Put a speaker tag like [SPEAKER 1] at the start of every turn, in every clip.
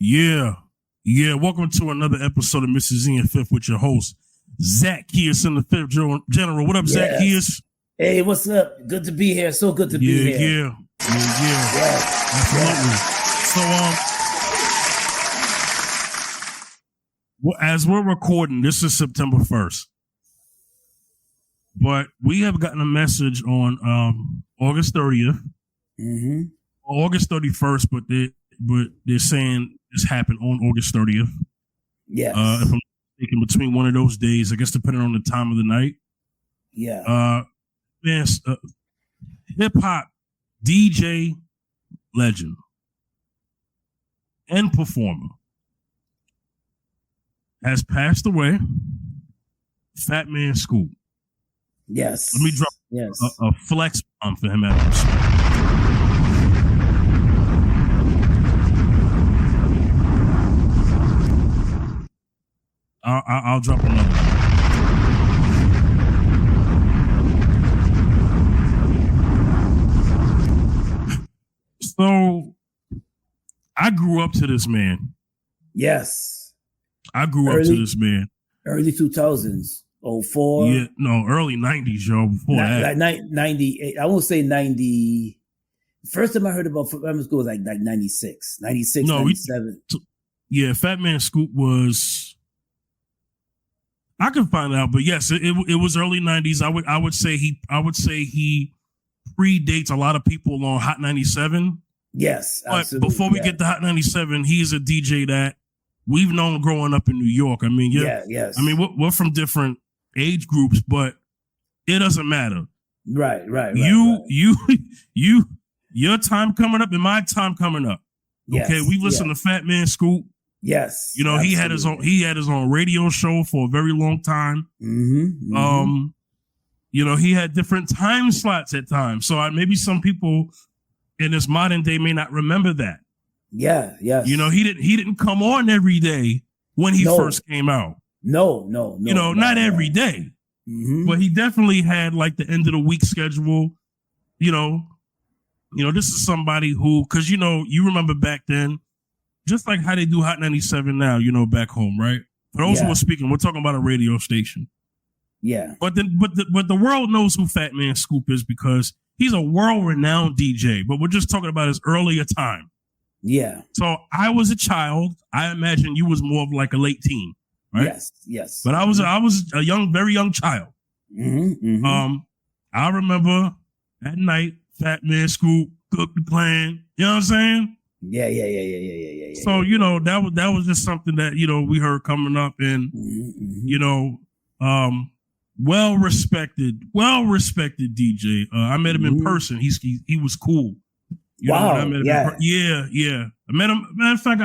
[SPEAKER 1] Yeah. Welcome to another episode of Mrs. Z and Fifth with your host, Zach Kears in the Fifth General. What up, Zach Kears?
[SPEAKER 2] Hey, what's up? Good to be here. So good to be here.
[SPEAKER 1] Yeah. Absolutely. So, as we're recording, this is September 1st. But we have gotten a message on August 30th, August 31st, but they're saying this happened on August 30th.
[SPEAKER 2] Yes.
[SPEAKER 1] If I'm thinking between one of those days, I guess depending on the time of the night.
[SPEAKER 2] Yeah.
[SPEAKER 1] Hip hop DJ legend and performer has passed away. Fatman Scoop.
[SPEAKER 2] Yes.
[SPEAKER 1] Let me drop a flex bomb for him at this. I'll drop another one. So, I grew up to this man.
[SPEAKER 2] Yes.
[SPEAKER 1] I grew up to this man.
[SPEAKER 2] Early 2000s. 04.
[SPEAKER 1] Yeah, no, early 90s, yo. Before that.
[SPEAKER 2] 98. I won't say 90. The first time I heard about Fatman Scoop was like 96. 96, no, 97.
[SPEAKER 1] Fatman Scoop was... I can find out, but yes, it was early 90s. I would say he predates a lot of people on Hot 97.
[SPEAKER 2] Yes,
[SPEAKER 1] but
[SPEAKER 2] absolutely.
[SPEAKER 1] Before we get to Hot 97, he's a DJ that we've known growing up in New York. I mean,
[SPEAKER 2] yes.
[SPEAKER 1] I mean, we're from different age groups, but it doesn't matter.
[SPEAKER 2] Right.
[SPEAKER 1] Your time coming up and my time coming up.
[SPEAKER 2] Yes,
[SPEAKER 1] okay, we listened to Fatman Scoop.
[SPEAKER 2] Yes,
[SPEAKER 1] you know,
[SPEAKER 2] absolutely.
[SPEAKER 1] he had his own radio show for a very long time. You know, he had different time slots at times. So maybe some people in this modern day may not remember that.
[SPEAKER 2] Yeah.
[SPEAKER 1] You know, he didn't come on every day when he first came out.
[SPEAKER 2] No.
[SPEAKER 1] You know, not every day. But he definitely had like the end of the week schedule. You know, this is somebody who, because you know, you remember back then. Just like how they do Hot 97 now, you know, back home, right? For those who are speaking, we're talking about a radio station.
[SPEAKER 2] Yeah.
[SPEAKER 1] But the world knows who Fatman Scoop is because he's a world-renowned DJ. But we're just talking about his earlier time.
[SPEAKER 2] Yeah.
[SPEAKER 1] So I was a child. I imagine you was more of like a late teen, right?
[SPEAKER 2] Yes.
[SPEAKER 1] But I was a very young child. I remember at night, Fatman Scoop playing. You know what I'm saying?
[SPEAKER 2] Yeah.
[SPEAKER 1] So, you know, that was just something that, you know, we heard coming up and, you know, well-respected DJ. I met him in person. He was cool. You know, I met him I met him. Matter of fact,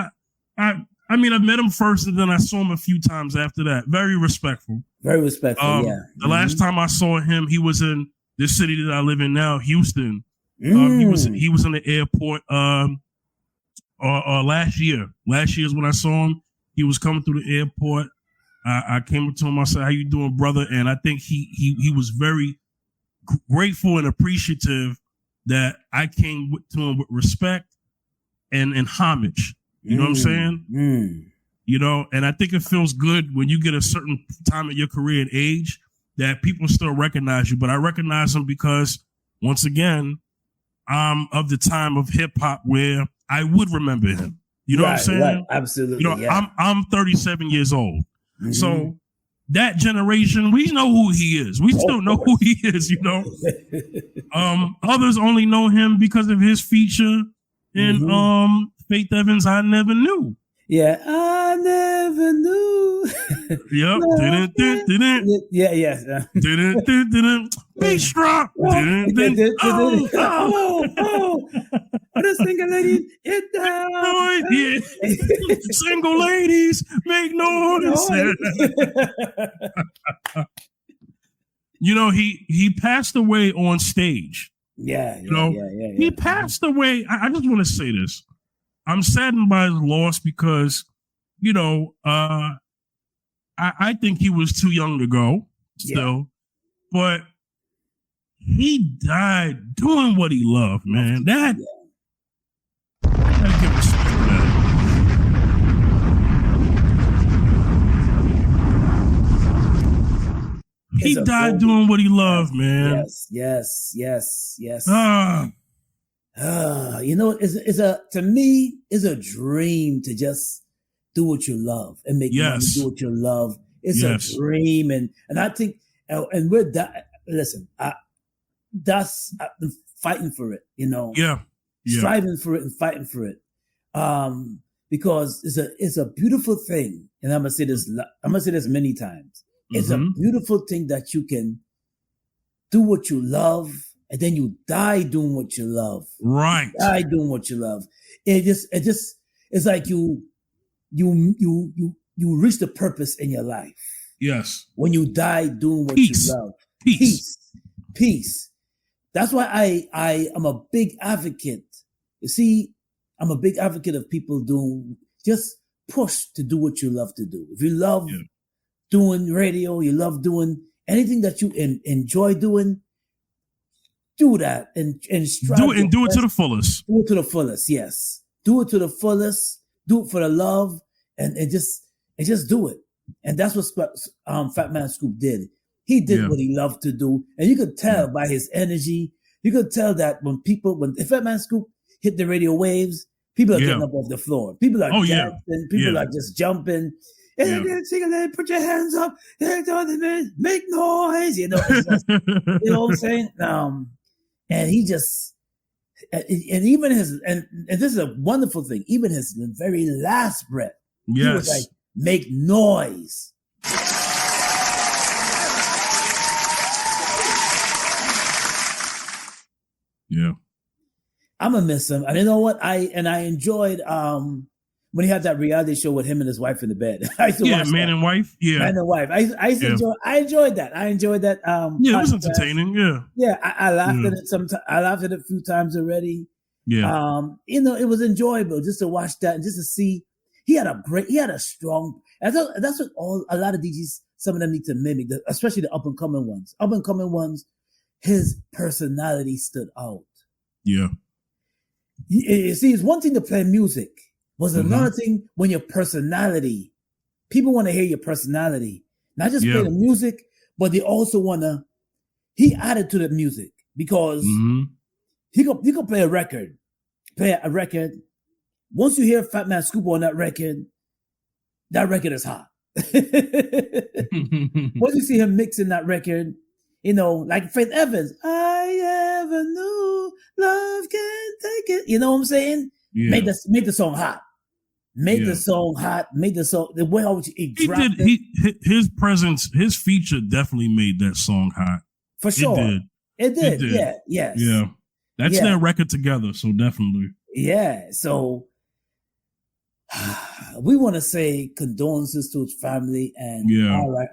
[SPEAKER 1] I met him first and then I saw him a few times after that. Very respectful. The last time I saw him, he was in this city that I live in now, Houston. He was in the airport, last year is when I saw him. He was coming through the airport. I came up to him. I said, "How you doing, brother?" And I think he was very grateful and appreciative that I came to him with respect and homage. You know what I'm saying? You know, and I think it feels good when you get a certain time of your career and age that people still recognize you. But I recognize him because, once again, I'm of the time of hip hop where I would remember him. You know what I'm saying?
[SPEAKER 2] Right. Absolutely.
[SPEAKER 1] You know, I'm 37 years old. So that generation, we know who he is. We still know who he is, you know. Others only know him because of his feature in Faith Evans' I Never Knew.
[SPEAKER 2] Yeah, I never knew.
[SPEAKER 1] Yep.
[SPEAKER 2] Yeah.
[SPEAKER 1] Bass drop.
[SPEAKER 2] Oh, this single lady, it down.
[SPEAKER 1] Yeah. Single ladies, make noise. You know, he passed away on stage.
[SPEAKER 2] Yeah.
[SPEAKER 1] He passed away. I just want to say this. I'm saddened by his loss because, you know, I think he was too young to go still, but he died doing what he loved, man. I gotta give respect to that. He died doing what he loved, man.
[SPEAKER 2] Yes.
[SPEAKER 1] Ah,
[SPEAKER 2] You know, to me, it's a dream to just do what you love and make money, do what you love. It's a dream, and I think, and we're listen. I'm fighting for it, you know. Striving for it and fighting for it, because it's a beautiful thing, and I'm gonna say this many times. It's a beautiful thing that you can do what you love, and then you die doing what you love.
[SPEAKER 1] Right,
[SPEAKER 2] die doing what you love. It's like you reach the purpose in your life.
[SPEAKER 1] Yes,
[SPEAKER 2] when you die doing what you love. Peace. That's why I am a big advocate. You see, I'm a big advocate of people just push to do what you love to do. If you love doing radio, you love doing anything that you enjoy doing, do that and strive.
[SPEAKER 1] Do it to the fullest.
[SPEAKER 2] Do it to the fullest, yes. Do it to the fullest. Do it for the love and just do it. And that's what Fatman Scoop did. He did what he loved to do. And you could tell by his energy, you could tell that when Fatman Scoop hit the radio waves, people are getting up off the floor. People are dancing. People are just jumping. And put your hands up. Make noise. You know, you know what I'm saying? And he just, and even and this is a wonderful thing, even his very last breath, he was like, make noise.
[SPEAKER 1] Yeah.
[SPEAKER 2] I'm gonna miss him. And you know what? I enjoyed when he had that reality show with him and his wife in the bed. I used to watch
[SPEAKER 1] Man and Wife. Yeah.
[SPEAKER 2] Man and Wife. I enjoyed that.
[SPEAKER 1] It was entertaining. Yeah.
[SPEAKER 2] Yeah. I laughed at it sometimes. I laughed at it a few times already.
[SPEAKER 1] Yeah.
[SPEAKER 2] You know, it was enjoyable just to watch that and just to see he had a strong, and that's what a lot of DJs, some of them need to mimic, especially the up and coming ones. His personality stood out.
[SPEAKER 1] Yeah.
[SPEAKER 2] You see, it's one thing to play music. Was another thing when your personality, people want to hear your personality. Not just play the music, but they also he added to the music because he could play a record. Once you hear Fatman Scoop on that record is hot. Once you see him mixing that record, you know, like Faith Evans, I ever knew love can take it. You know what I'm saying? Yeah. Make the song hot. Make the song hot. Make the song the way he dropped it.
[SPEAKER 1] His presence, his feature definitely made that song hot.
[SPEAKER 2] For sure. It did. Yeah. Yes.
[SPEAKER 1] Yeah. That's their record together. So definitely.
[SPEAKER 2] Yeah. So we want to say condolences to his family and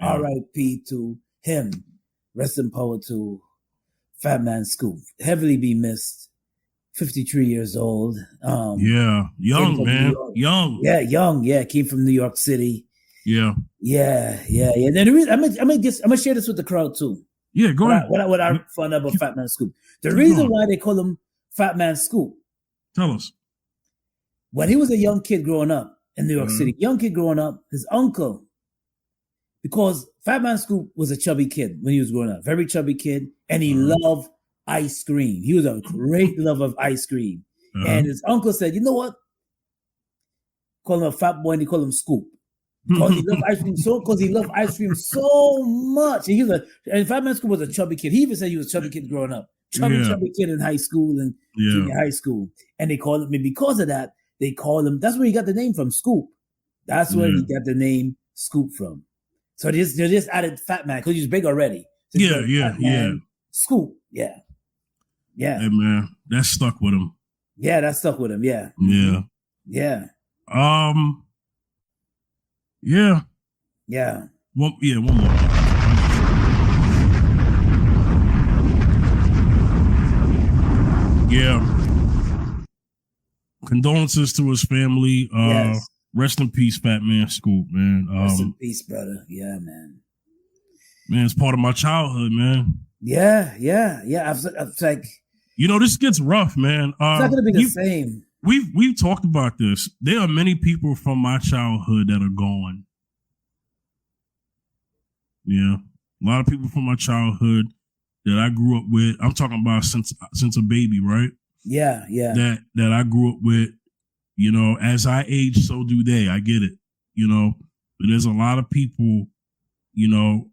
[SPEAKER 2] R.I.P. to him. Rest in power to Fatman Scoop. Heavily be missed. 53 years old.
[SPEAKER 1] Young, man. Young.
[SPEAKER 2] Yeah, young. Yeah, came from New York City.
[SPEAKER 1] Yeah.
[SPEAKER 2] And then the reason, I'm gonna share this with the crowd too.
[SPEAKER 1] Yeah, go ahead.
[SPEAKER 2] What I found out about Fatman Scoop. The reason why they call him Fatman Scoop.
[SPEAKER 1] Tell us.
[SPEAKER 2] When he was a young kid growing up in New York City, his uncle, because Fatman Scoop was a chubby kid when he was growing up, very chubby kid, and he loved ice cream. He was a great lover of ice cream. And his uncle said, you know what? Call him a fat boy and they call him Scoop. Because he loved ice cream so much. And Fatman Scoop was a chubby kid. He even said he was a chubby kid growing up. Chubby kid in high school and junior high school. And they called him, and because of that, they call him, that's where he got the name from, Scoop. That's where he got the name Scoop from. So they just added Fatman because he was big already. Scoop, yeah.
[SPEAKER 1] Hey man, that stuck with him.
[SPEAKER 2] Yeah, that stuck with him. Yeah.
[SPEAKER 1] Yeah.
[SPEAKER 2] Yeah.
[SPEAKER 1] Yeah.
[SPEAKER 2] Yeah.
[SPEAKER 1] One more. Yeah. Condolences to his family.
[SPEAKER 2] Yes.
[SPEAKER 1] Rest in peace, Fatman Scoop, man.
[SPEAKER 2] Rest in peace, brother. Yeah, man.
[SPEAKER 1] Man, it's part of my childhood, man.
[SPEAKER 2] Yeah. It's like,
[SPEAKER 1] you know, this gets rough, man.
[SPEAKER 2] It's not gonna be the same.
[SPEAKER 1] We've talked about this. There are many people from my childhood that are gone. Yeah. A lot of people from my childhood that I grew up with. I'm talking about since a baby, right?
[SPEAKER 2] Yeah.
[SPEAKER 1] That I grew up with. You know, as I age, so do they. I get it. You know, but there's a lot of people, you know,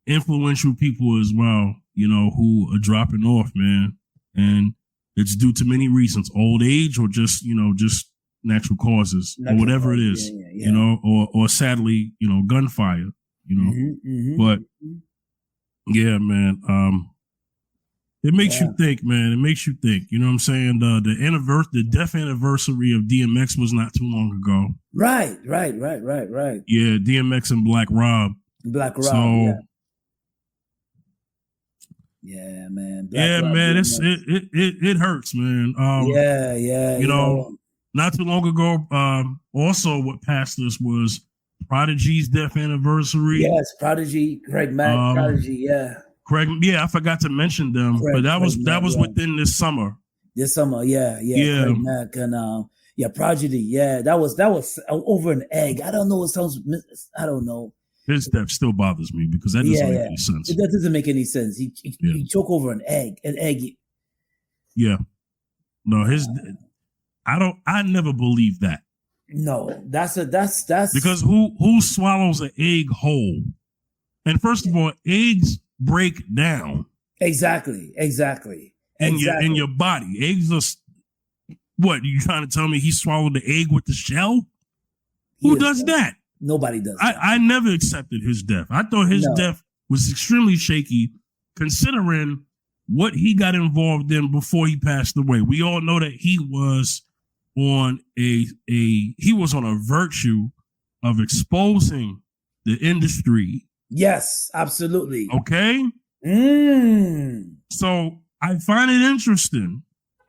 [SPEAKER 1] influential people as well, you know, who are dropping off, man. And it's due to many reasons, old age or just, you know, just natural causes or whatever it is, you know, or sadly, you know, gunfire, you know. But yeah, man, it makes you think, man. It makes you think. You know what I'm saying? The death anniversary of DMX was not too long ago.
[SPEAKER 2] Right.
[SPEAKER 1] Yeah, DMX and Black Rob. So,
[SPEAKER 2] yeah, man.
[SPEAKER 1] It hurts, man.
[SPEAKER 2] You
[SPEAKER 1] know, not too long ago, also what passed us was Prodigy's death anniversary.
[SPEAKER 2] Yes, Prodigy, Craig Mack, Prodigy, yeah.
[SPEAKER 1] Craig, I forgot to mention them, but that was within this summer.
[SPEAKER 2] This summer, yeah. Craig Mack and Prodigy, yeah. That was over an egg. I don't know. It sounds. I don't know.
[SPEAKER 1] His death still bothers me because that doesn't make any sense.
[SPEAKER 2] That doesn't make any sense. He choked over an egg.
[SPEAKER 1] Yeah. No, I never believed that.
[SPEAKER 2] No, that's
[SPEAKER 1] because who swallows an egg whole? And first of all, eggs break down.
[SPEAKER 2] Exactly.
[SPEAKER 1] In your body. Eggs are what? You trying to tell me he swallowed the egg with the shell? Who does that?
[SPEAKER 2] Nobody does.
[SPEAKER 1] I never accepted his death. I thought his death was extremely shaky, considering what he got involved in before he passed away. We all know that he was on a virtue of exposing the industry.
[SPEAKER 2] Yes, absolutely.
[SPEAKER 1] Okay. So I find it interesting.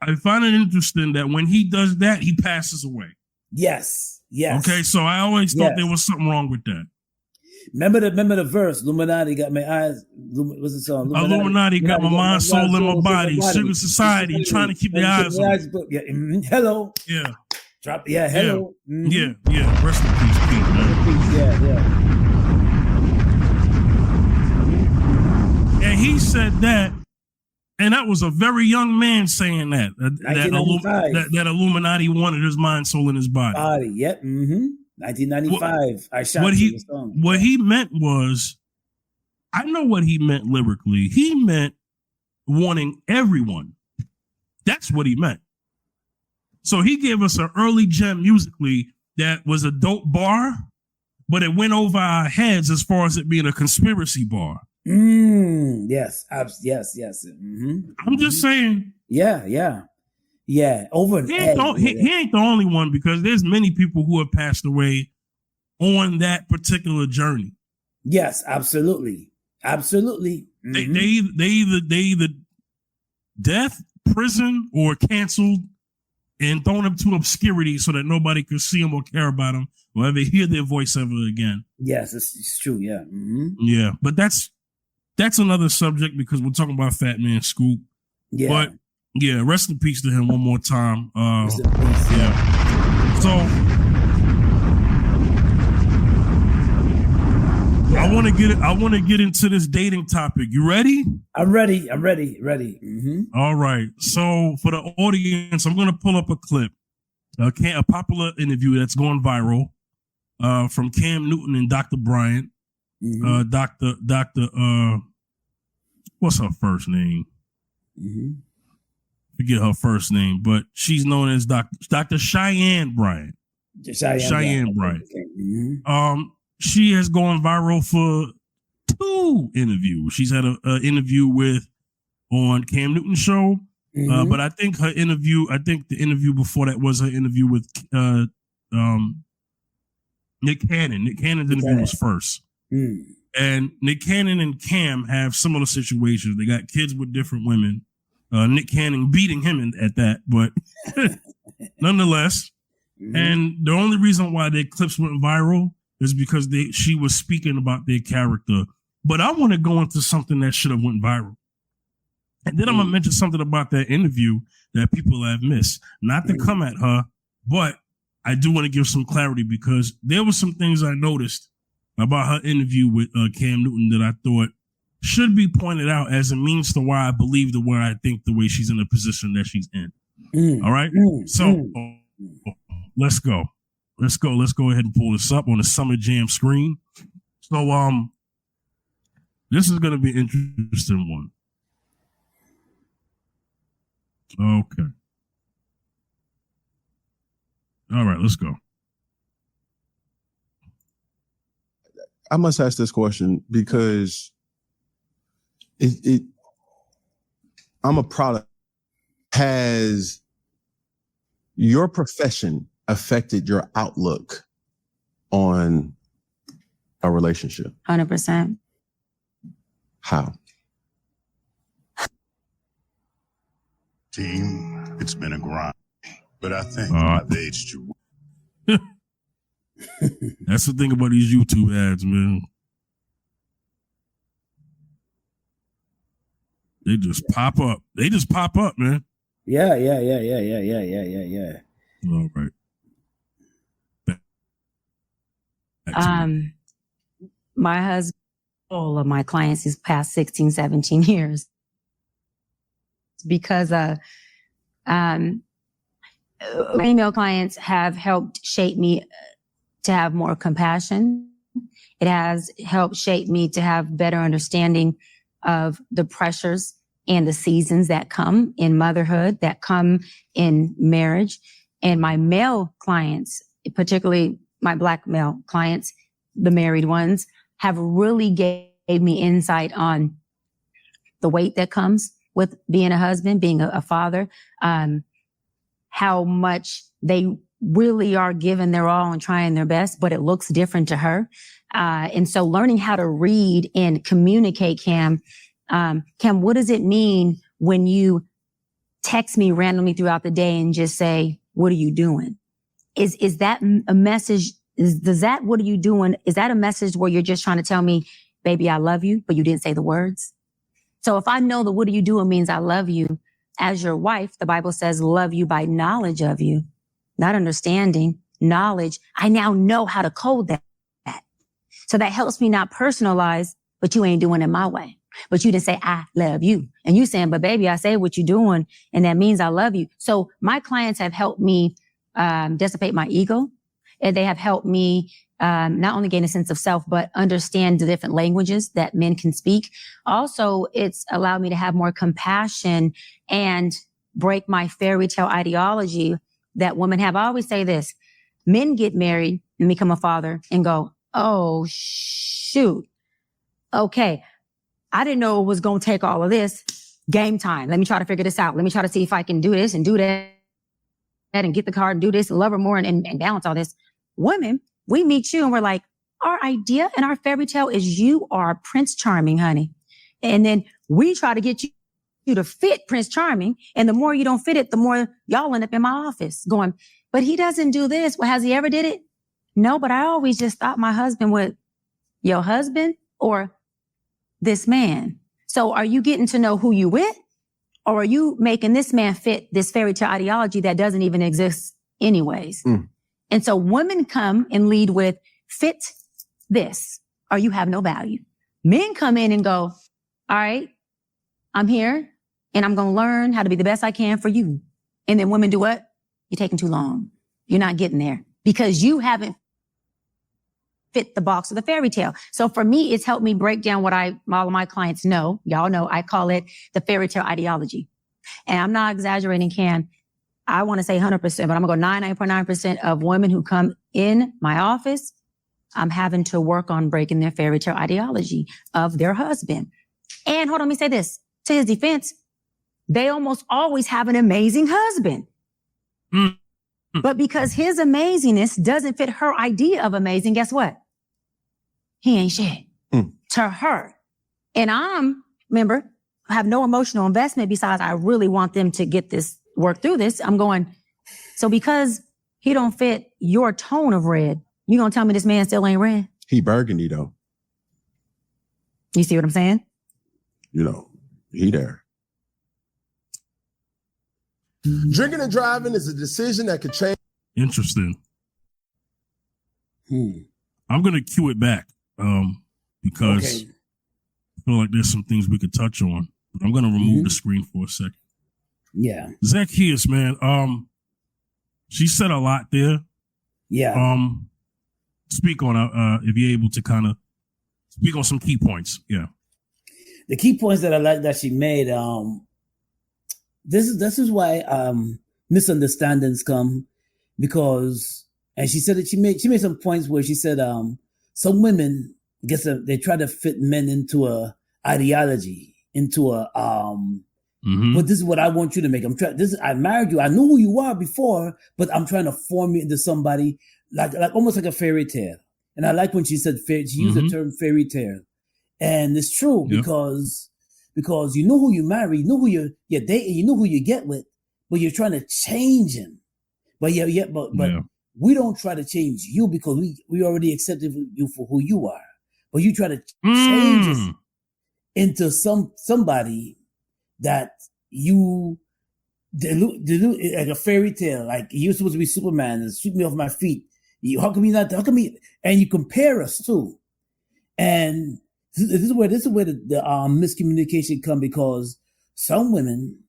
[SPEAKER 1] That when he does that, he passes away.
[SPEAKER 2] Yes.
[SPEAKER 1] Okay. So I always thought there was something wrong with that.
[SPEAKER 2] Remember the verse, Illuminati got my eyes. What's the song?
[SPEAKER 1] Illuminati got my mind, soul, and my body. Secret society trying to keep the eyes on.
[SPEAKER 2] Yeah. Hello.
[SPEAKER 1] Yeah.
[SPEAKER 2] Drop. Yeah. Hello.
[SPEAKER 1] Yeah. Rest in peace, Pete, man.
[SPEAKER 2] Yeah.
[SPEAKER 1] And he said that, and that was a very young man saying that. That Illuminati wanted his mind, soul, and his body.
[SPEAKER 2] Yep. 1995. I shot
[SPEAKER 1] the song. What he meant was, I know what he meant lyrically. He meant wanting everyone. That's what he meant. So he gave us an early gem musically that was a dope bar, but it went over our heads as far as it being a conspiracy bar.
[SPEAKER 2] Yes.
[SPEAKER 1] I'm just saying.
[SPEAKER 2] Yeah. Over an egg.
[SPEAKER 1] He ain't the only one, because there's many people who have passed away on that particular journey.
[SPEAKER 2] Yes, absolutely.
[SPEAKER 1] They either death, prison, or canceled and thrown up to obscurity so that nobody could see them or care about them or ever hear their voice ever again.
[SPEAKER 2] Yes, it's true. Yeah.
[SPEAKER 1] Yeah, but that's another subject, because we're talking about Fatman Scoop.
[SPEAKER 2] Yeah.
[SPEAKER 1] But yeah, rest in peace to him one more time.
[SPEAKER 2] Rest in peace.
[SPEAKER 1] Yeah. So I want to get into this dating topic. You ready?
[SPEAKER 2] I'm ready. Mm-hmm.
[SPEAKER 1] All right. So for the audience, I'm going to pull up a clip, a popular interview that's going viral, from Cam Newton and Dr. Bryant.
[SPEAKER 2] Mm-hmm.
[SPEAKER 1] Dr. What's her first name?
[SPEAKER 2] Mm-hmm.
[SPEAKER 1] Forget her first name, but she's known as Dr. Cheyenne Bryant. Cheyenne Bryant.
[SPEAKER 2] Okay. Mm-hmm.
[SPEAKER 1] She has gone viral for 2 interviews. She's had an interview on Cam Newton's show, but I think the interview before that was her interview with Nick Cannon. Nick Cannon's interview was first. And Nick Cannon and Cam have similar situations. They got kids with different women. Nick Cannon beating him at that, but nonetheless. Mm-hmm. And the only reason why their clips went viral is because she was speaking about their character. But I want to go into something that should have went viral. And then I'm going to mention something about that interview that people have missed. Not to come at her, but I do want to give some clarity, because there were some things I noticed about her interview with Cam Newton that I thought should be pointed out as a means to why I believe the way I think the way she's in the position that she's in. All right. Let's go. Let's go ahead and pull this up on the Summer Jam screen. So this is gonna be an interesting one. Okay. All right, let's go.
[SPEAKER 3] I must ask this question because I'm a product. Has your profession affected your outlook on a relationship?
[SPEAKER 4] 100%.
[SPEAKER 3] How?
[SPEAKER 5] Team, it's been a grind, but I think I've aged you.
[SPEAKER 1] That's the thing about these YouTube ads, man. They just pop up. Man.
[SPEAKER 2] Yeah.
[SPEAKER 1] All right.
[SPEAKER 4] My husband, all of my clients these past 16, 17 years, because female clients have helped shape me to have more compassion. It has helped shape me to have better understanding of the pressures and the seasons that come in motherhood, that come in marriage. And my male clients, particularly my Black male clients, the married ones, have really gave me insight on the weight that comes with being a husband, being a father, how much they really are giving their all and trying their best, but it looks different to her. And so learning how to read and communicate, Cam, what does it mean when you text me randomly throughout the day and just say, what are you doing? Is that a message? What are you doing? Is that a message where you're just trying to tell me, baby, I love you, but you didn't say the words? So if I know that what are you doing means I love you, as your wife, the Bible says, love you by knowledge of you, not understanding, knowledge. I now know how to code that. So that helps me not personalize, but you ain't doing it my way. But you didn't say, I love you. And you saying, but baby, I say what you're doing, and that means I love you. So my clients have helped me dissipate my ego. And they have helped me not only gain a sense of self, but understand the different languages that men can speak. Also, it's allowed me to have more compassion and break my fairy tale ideology that women have. I always say this: men get married and become a father and go, oh, shoot. Okay. I didn't know it was going to take all of this. Game time. Let me try to figure this out. Let me try to see if I can do this and do that and get the card and do this and love her more and balance all this. Women, we meet you and we're like, our idea and our fairy tale is you are Prince Charming, honey. And then we try to get you to fit Prince Charming. And the more you don't fit it, the more y'all end up in my office going, but he doesn't do this. Well, has he ever did it? No, but I always just thought my husband would. Your husband or this man? So are you getting to know who you with? Or are you making this man fit this fairy tale ideology that doesn't even exist anyways? And so women come and lead with fit this, or you have no value. Men come in and go, all right, I'm here and I'm going to learn how to be the best I can for you. And then women do what? You're taking too long. You're not getting there because you haven't fit the box of the fairy tale. So for me, it's helped me break down what all of my clients know. Y'all know I call it the fairy tale ideology. And I'm not exaggerating, Cam. I want to say 100%, but I'm going to go 99.9% of women who come in my office, I'm having to work on breaking their fairy tale ideology of their husband. And hold on, let me say this. To his defense, they almost always have an amazing husband. But because his amazingness doesn't fit her idea of amazing, guess what? He ain't shit to her. And remember, I have no emotional investment besides I really want them to get this, work through this. I'm going, so because he don't fit your tone of red, you gonna tell me this man still ain't red?
[SPEAKER 3] He burgundy though.
[SPEAKER 4] You see what I'm saying?
[SPEAKER 3] You know, he there. Drinking and driving is a decision that could change.
[SPEAKER 1] Interesting. I'm going to cue it back because I feel like there's some things we could touch on. But I'm going to remove the screen for a second.
[SPEAKER 2] Yeah.
[SPEAKER 1] Zacchaeus, man. She said a lot there.
[SPEAKER 2] Yeah.
[SPEAKER 1] Speak on if you're able to kind of speak on some key points. Yeah.
[SPEAKER 2] The key points that I like that she made. This is why misunderstandings come, because, and she said that she made some points where she said some women they try to fit men into a ideology, into a but this is what I want you to make. I married you. I knew who you are before, but I'm trying to form you into somebody like almost like a fairy tale. And I like when she said she used the term fairy tale. And it's true because you know who you marry, you know who you're dating, you know who you get with, but you're trying to change him. But we don't try to change you because we already accepted you for who you are. But you try to change us into somebody that you dilute like a fairy tale. Like you're supposed to be Superman and sweep me off my feet. How come you not? How come you? And you compare us too. And this is where the miscommunication come, because some women,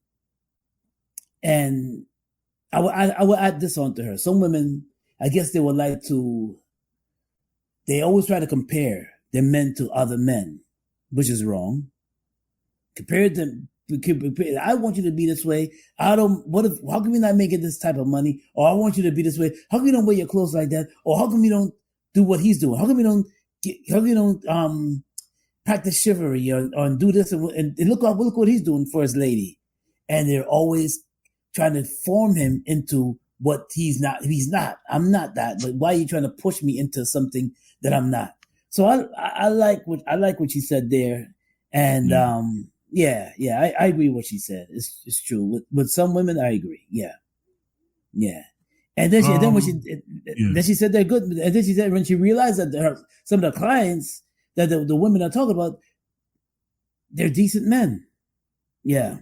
[SPEAKER 2] and I will add this on to her. Some women, I guess they would like to. They always try to compare their men to other men, which is wrong. Compare them. I want you to be this way. How come you not making this type of money? Or I want you to be this way. How come you don't wear your clothes like that? Or how come you don't do what he's doing? How come you don't practice chivalry or do this and look what he's doing for his lady? And they're always trying to form him into what he's not. He's not. I'm not that. But why are you trying to push me into something that I'm not? So I like what she said there, and I agree with what she said. It's true. With some women, I agree. Yeah. And then she said they're good. And then she said when she realized that some of the clients that the women are talking about, they're decent men. Yeah.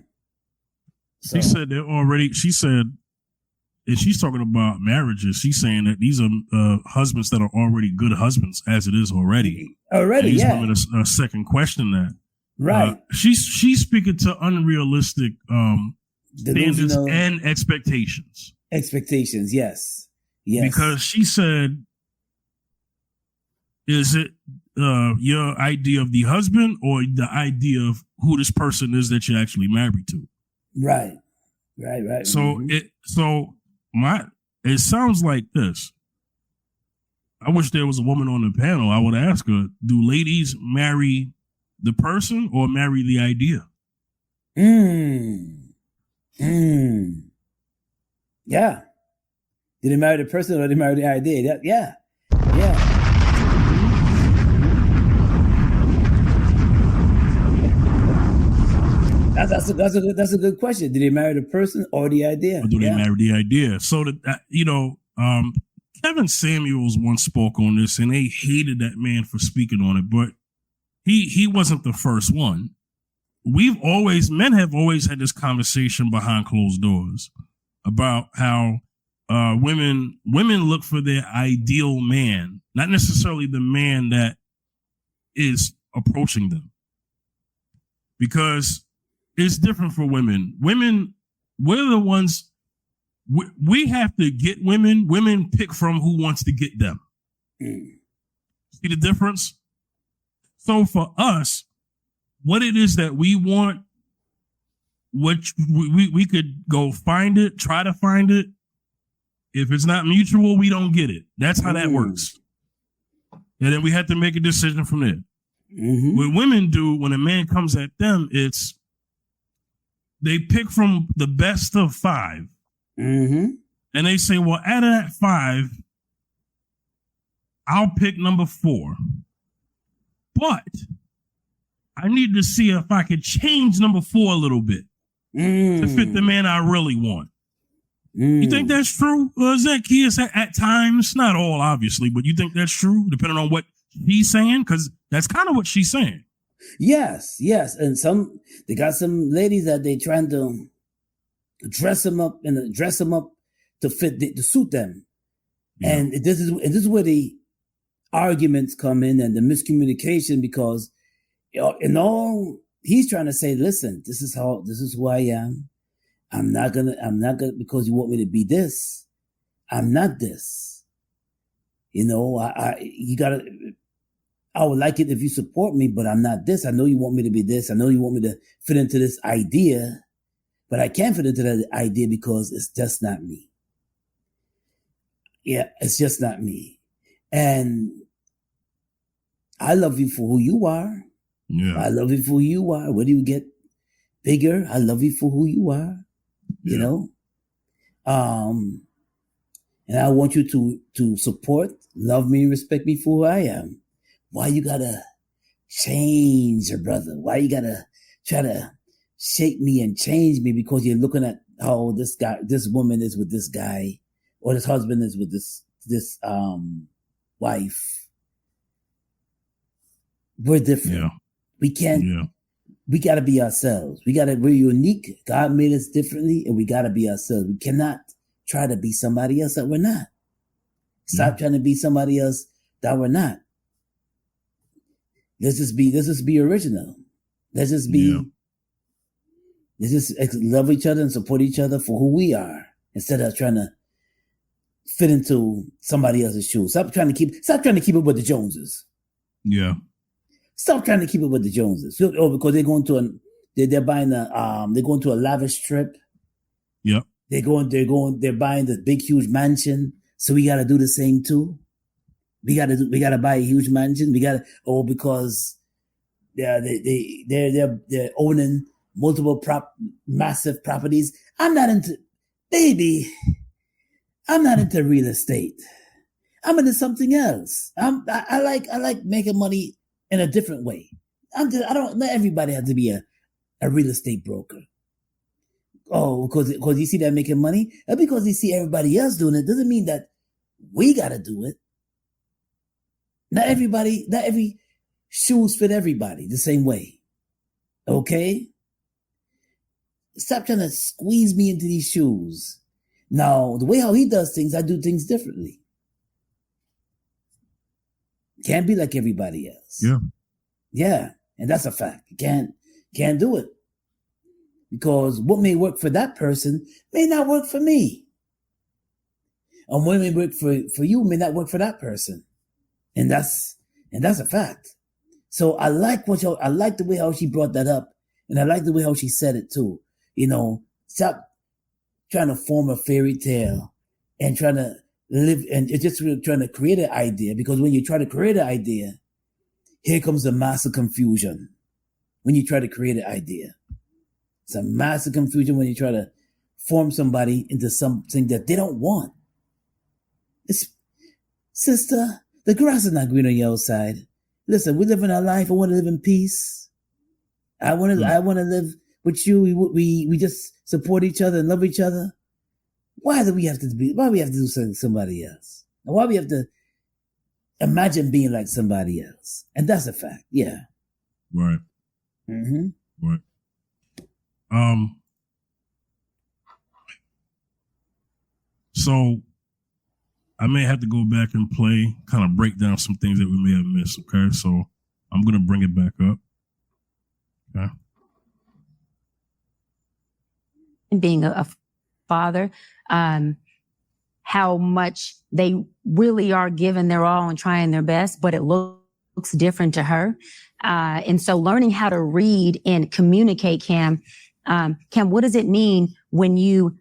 [SPEAKER 2] So.
[SPEAKER 1] She said, and she's talking about marriages. She's saying that these are husbands that are already good husbands as it is already.
[SPEAKER 2] Already,
[SPEAKER 1] these women are second question that.
[SPEAKER 2] Right.
[SPEAKER 1] She's speaking to unrealistic standards and expectations.
[SPEAKER 2] Expectations, yes.
[SPEAKER 1] Because she said, is it your idea of the husband or the idea of who this person is that you're actually married to?
[SPEAKER 2] Right.
[SPEAKER 1] So it sounds like this. I wish there was a woman on the panel. I would ask her, do ladies marry the person or marry the idea?
[SPEAKER 2] Yeah. Did they marry the person or did they marry the idea? Yeah. That's a good question. Did they marry the person or the idea?
[SPEAKER 1] Or do they marry the idea? So that Kevin Samuels once spoke on this, and they hated that man for speaking on it, but he wasn't the first one. Men have always had this conversation behind closed doors about how women look for their ideal man, not necessarily the man that is approaching them, because it's different for women. We're the ones. We have to get women. Women pick from who wants to get them. See the difference? So for us, what it is that we want, which we could go find it, try to find it. If it's not mutual, we don't get it. That's how that works. And then we have to make a decision from there. What women do when a man comes at them, it's they pick from the best of 5. And they say, well, out of that 5, I'll pick number 4. But I need to see if I could change number 4 a little bit to fit the man I really want. You think that's true? Zacchaeus, at times, not all, obviously, but you think that's true, depending on what he's saying? Because that's kind of what she's saying.
[SPEAKER 2] Yes. And they got some ladies that they trying to dress them up to fit to suit them. Yeah. And this is where arguments come in and the miscommunication because in all he's trying to say, listen, this is who I am. I'm not gonna because you want me to be this. I'm not this. You know, I would like it if you support me, but I'm not this. I know you want me to be this. I know you want me to fit into this idea, but I can't fit into that idea because it's just not me. Yeah, it's just not me. And I love you for who you are.
[SPEAKER 1] Yeah.
[SPEAKER 2] I love you for who you are. Whether you get bigger, I love you for who you are. You know? And I want you to support, love me, and respect me for who I am. Why you gotta change your brother? Why you gotta try to shape me and change me because you're looking at how this woman is with this guy, or this husband is with this wife? We're different.
[SPEAKER 1] Yeah.
[SPEAKER 2] We can't.
[SPEAKER 1] Yeah.
[SPEAKER 2] We gotta be ourselves. We're unique. God made us differently, and we gotta be ourselves. We cannot try to be somebody else that we're not. Stop trying to be somebody else that we're not. Let's just be original. Let's just love each other and support each other for who we are instead of trying to fit into somebody else's shoes. Stop trying to keep up with the Joneses.
[SPEAKER 1] Yeah.
[SPEAKER 2] Stop trying to keep up with the Joneses. Oh, because they're going to they're buying they're going to a lavish trip.
[SPEAKER 1] Yep.
[SPEAKER 2] They're buying this big huge mansion. So we gotta do the same too. We gotta buy a huge mansion. Because they're owning multiple massive properties. I'm not into real estate. I'm into something else. I like making money in a different way. Not everybody has to be a real estate broker. Oh, because you see that making money? And because you see everybody else doing it doesn't mean that we gotta do it. Not every shoes fit everybody the same way. Okay? Stop trying to squeeze me into these shoes. Now, the way how he does things, I do things differently. Can't be like everybody else.
[SPEAKER 1] Yeah.
[SPEAKER 2] Yeah. And that's a fact. You can't do it. Because what may work for that person may not work for me. And what may work for you may not work for that person. And that's a fact. So I like the way how she brought that up. And I like the way how she said it too. You know, stop trying to form a fairy tale and trying to live and just really trying to create an idea. Because when you try to create an idea, here comes the massive confusion. When you try to create an idea. It's a massive confusion when you try to form somebody into something that they don't want. Sister, the grass is not green on your outside. Listen, we live in our life. I want to live in peace. I want to live with you. We just support each other and love each other. Why do we have to do somebody else? And why do we have to imagine being like somebody else? And that's a fact. Yeah.
[SPEAKER 1] Right.
[SPEAKER 2] Mm-hmm.
[SPEAKER 1] Right. So I may have to go back and kind of break down some things that we may have missed. Okay. So I'm going to bring it back up. Okay.
[SPEAKER 4] Being a father, how much they really are giving their all and trying their best, but it looks different to her. And so learning how to read and communicate, Cam, what does it mean when you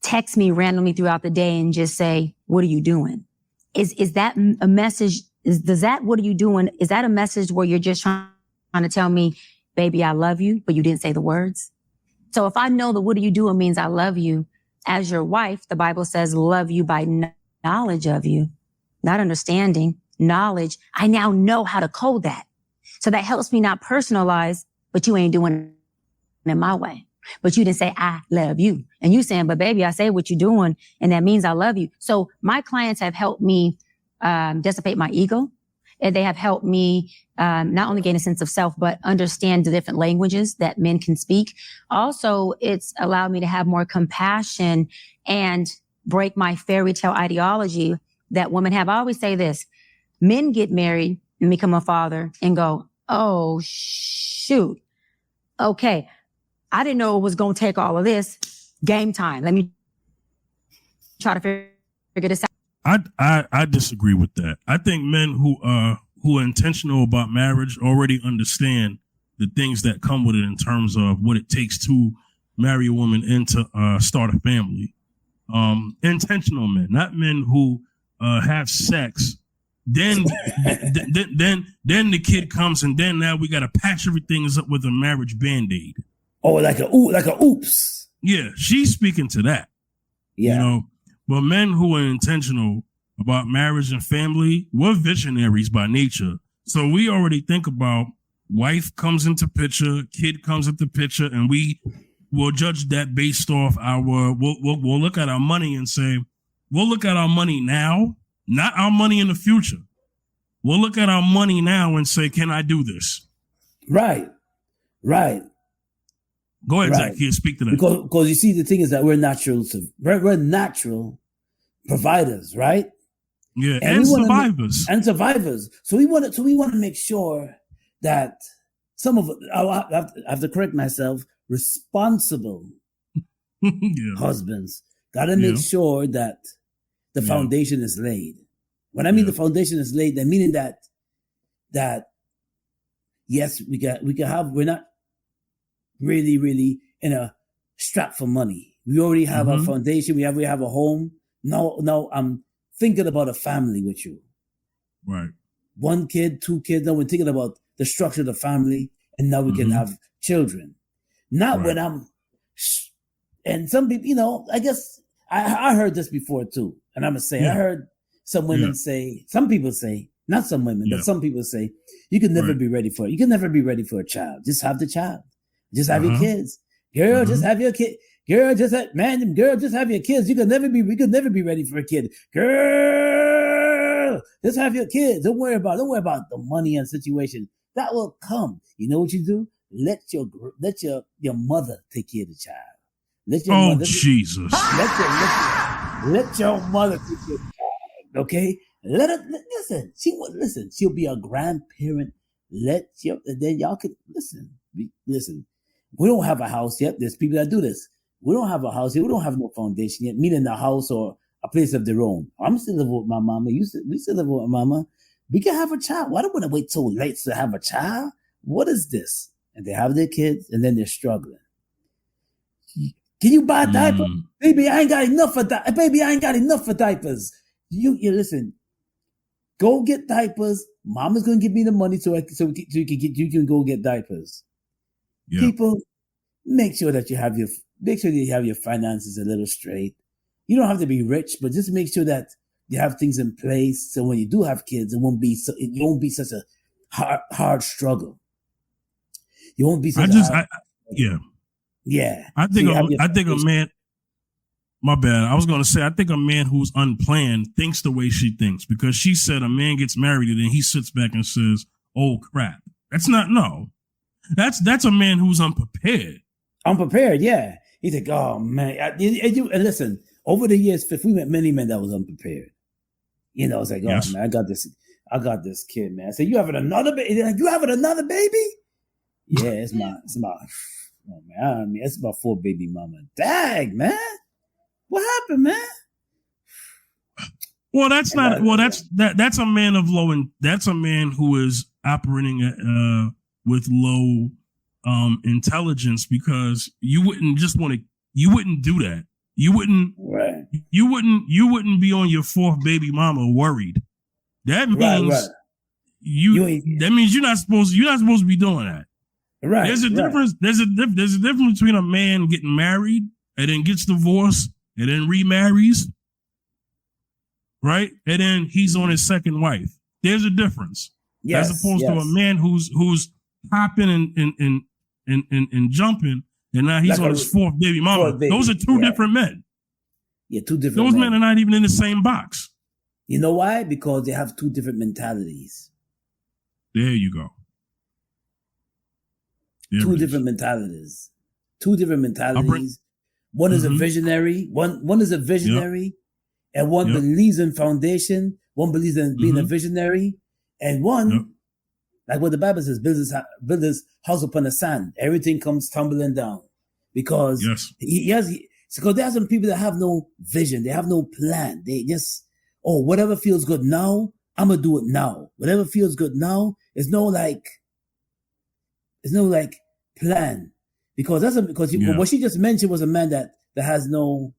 [SPEAKER 4] text me randomly throughout the day and just say, what are you doing? Is that a message? What are you doing? Is that a message where you're just trying to tell me, baby, I love you, but you didn't say the words? So if I know that what are you doing means I love you, as your wife, the Bible says, love you by knowledge of you, not understanding, knowledge. I now know how to code that. So that helps me not personalize, but you ain't doing it in my way. But you didn't say, I love you. And you saying, but baby, I say what you're doing, and that means I love you. So my clients have helped me dissipate my ego. And they have helped me not only gain a sense of self, but understand the different languages that men can speak. Also, it's allowed me to have more compassion and break my fairy tale ideology that women have. I always say this, Men get married and become a father and go, oh, shoot. Okay. I didn't know it was going to take all of this. Game time. Let me try to figure this out.
[SPEAKER 1] I disagree with that. I think men who are intentional about marriage already understand the things that come with it in terms of what it takes to marry a woman and to start a family. Intentional men, not men who have sex. Then the kid comes, and then now we got to patch everything up with a marriage band-aid.
[SPEAKER 2] Oh, like a oops.
[SPEAKER 1] Yeah, she's speaking to that.
[SPEAKER 2] Yeah.
[SPEAKER 1] You know, but men who are intentional about marriage and family, we're visionaries by nature. So we already think about wife comes into picture, kid comes into picture, and we will judge that based off we'll look at our money and say, we'll look at our money now, not our money in the future. We'll look at our money now and say, can I do this?
[SPEAKER 2] Right.
[SPEAKER 1] Go ahead,
[SPEAKER 2] Right.
[SPEAKER 1] Zach. Here, speak to that.
[SPEAKER 2] Because you see, the thing is that we're natural providers, right?
[SPEAKER 1] Yeah, and survivors.
[SPEAKER 2] So we want to make sure that some of I have to correct myself. Responsible husbands got to make sure that the foundation is laid. When I mean the foundation is laid, I mean that yes, we're not really in a strap for money. We already have our foundation. We have a home. Now I'm thinking about a family with you.
[SPEAKER 1] Right.
[SPEAKER 2] 1 kid, 2 kids. Now we're thinking about the structure of the family, and now we can have children. Not when and some people, I guess I heard this before too. And I'm going to say, I heard some women say, some people say, not some women, but some people say, you can never be ready for it. You can never be ready for a child. Just have the child. Just have your kids. Girl, just have your kid. Girl, just have your kids. We could never be ready for a kid. Girl, just have your kids. Don't worry about the money and situation. That will come. You know what you do? Let your mother take care of the child. Let your mother.
[SPEAKER 1] Jesus.
[SPEAKER 2] Let your mother take care of the child. Okay? Listen. She'll be a grandparent. Then y'all can listen. We don't have a house yet. There's people that do this. We don't have a house yet. We don't have no foundation yet, meaning a house or a place of their own. I'm still living with my mama. We still live with my mama. We can have a child. Why do we want to wait till late to have a child? What is this? And they have their kids, and then they're struggling. Can you buy diapers? Baby, I ain't got enough for that. Baby, I ain't got enough for diapers. You listen. Go get diapers. Mama's gonna give me the money so you can go get diapers. Yeah. People, make sure you have your finances a little straight. You don't have to be rich, but just make sure that you have things in place so when you do have kids, it won't be such a hard struggle. You won't be such
[SPEAKER 1] Yeah. I think a man. My bad. I was going to say, I think a man who's unplanned thinks the way she thinks, because she said a man gets married and then he sits back and says, "Oh crap." That's a man who's unprepared.
[SPEAKER 2] Unprepared, yeah. He's like, "Oh man." And listen, over the years, we met many men that was unprepared. It's like, "Oh man, I got this kid, man." I said, "You having another baby?" Like, "You having another baby?" Yeah, it's my. Oh man, it's my 4 baby mama. Dang, man. What happened, man?
[SPEAKER 1] Well, that's not. Well, that's a man of low, and that's a man who is operating with low intelligence, because you wouldn't do that. You wouldn't.
[SPEAKER 2] Right.
[SPEAKER 1] You wouldn't be on your 4th baby mama worried. That means that means you're not supposed to be doing that.
[SPEAKER 2] Right.
[SPEAKER 1] There's a difference. There's a difference between a man getting married and then gets divorced and then remarries, right? And then he's on his 2nd wife. There's a difference. As opposed to a man who's hopping and jumping, and now he's on his 4th baby mama. Those are 2 different men.
[SPEAKER 2] Yeah, 2 different men.
[SPEAKER 1] Those men are not even in the same box.
[SPEAKER 2] You know why? Because they have 2 different mentalities.
[SPEAKER 1] There you go.
[SPEAKER 2] Two different mentalities. One is a visionary. One is a visionary, and one believes in foundation. one believes in being a visionary, and one, like what the Bible says, build his house upon the sand. Everything comes tumbling down because because there are some people that have no vision, they have no plan. They just, whatever feels good now, I'm gonna do it now. Whatever feels good now, there's no plan, because what she just mentioned was a man that has no.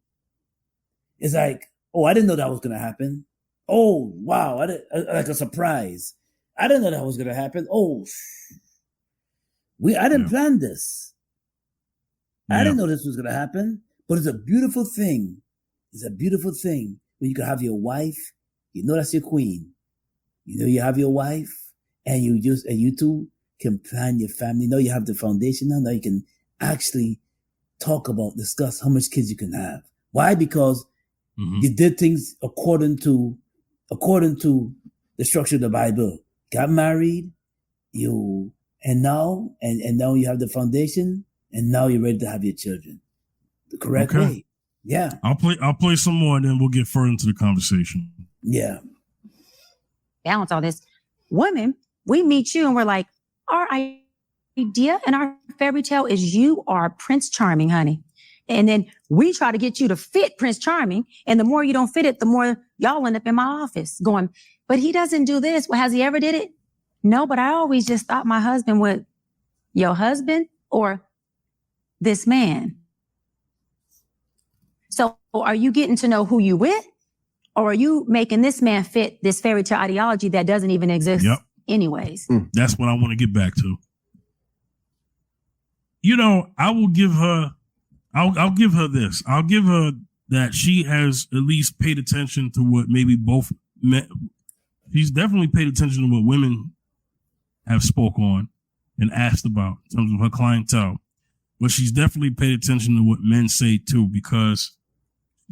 [SPEAKER 2] It's like, I didn't know that was gonna happen. Oh wow, like a surprise. I didn't know that was gonna happen. I didn't plan this. I didn't know this was gonna happen. But it's a beautiful thing. It's a beautiful thing when you can have your wife. You know that's your queen. You know you have your wife, and you two can plan your family. Now you have the foundation. Now you can actually discuss how much kids you can have. Why? Because you did things according to the structure of the Bible. Got married, and now you have the foundation, and now you're ready to have your children the correct way. Yeah.
[SPEAKER 1] I'll play some more, and then we'll get further into the conversation.
[SPEAKER 2] Yeah.
[SPEAKER 4] Balance all this. Women, we meet you and we're like, our idea and our fairy tale is you are Prince Charming, honey. And then we try to get you to fit Prince Charming. And the more you don't fit it, the more y'all end up in my office going, but he doesn't do this. Well, has he ever did it? No, but I always just thought my husband would. Your husband or this man? So are you getting to know who you with? Or are you making this man fit this fairy tale ideology that doesn't even exist anyways?
[SPEAKER 1] That's what I want to get back to. I will give her, I'll give her this. I'll give her that she has at least paid attention to what maybe both men, she's definitely paid attention to what women have spoke on and asked about in terms of her clientele. But she's definitely paid attention to what men say too, because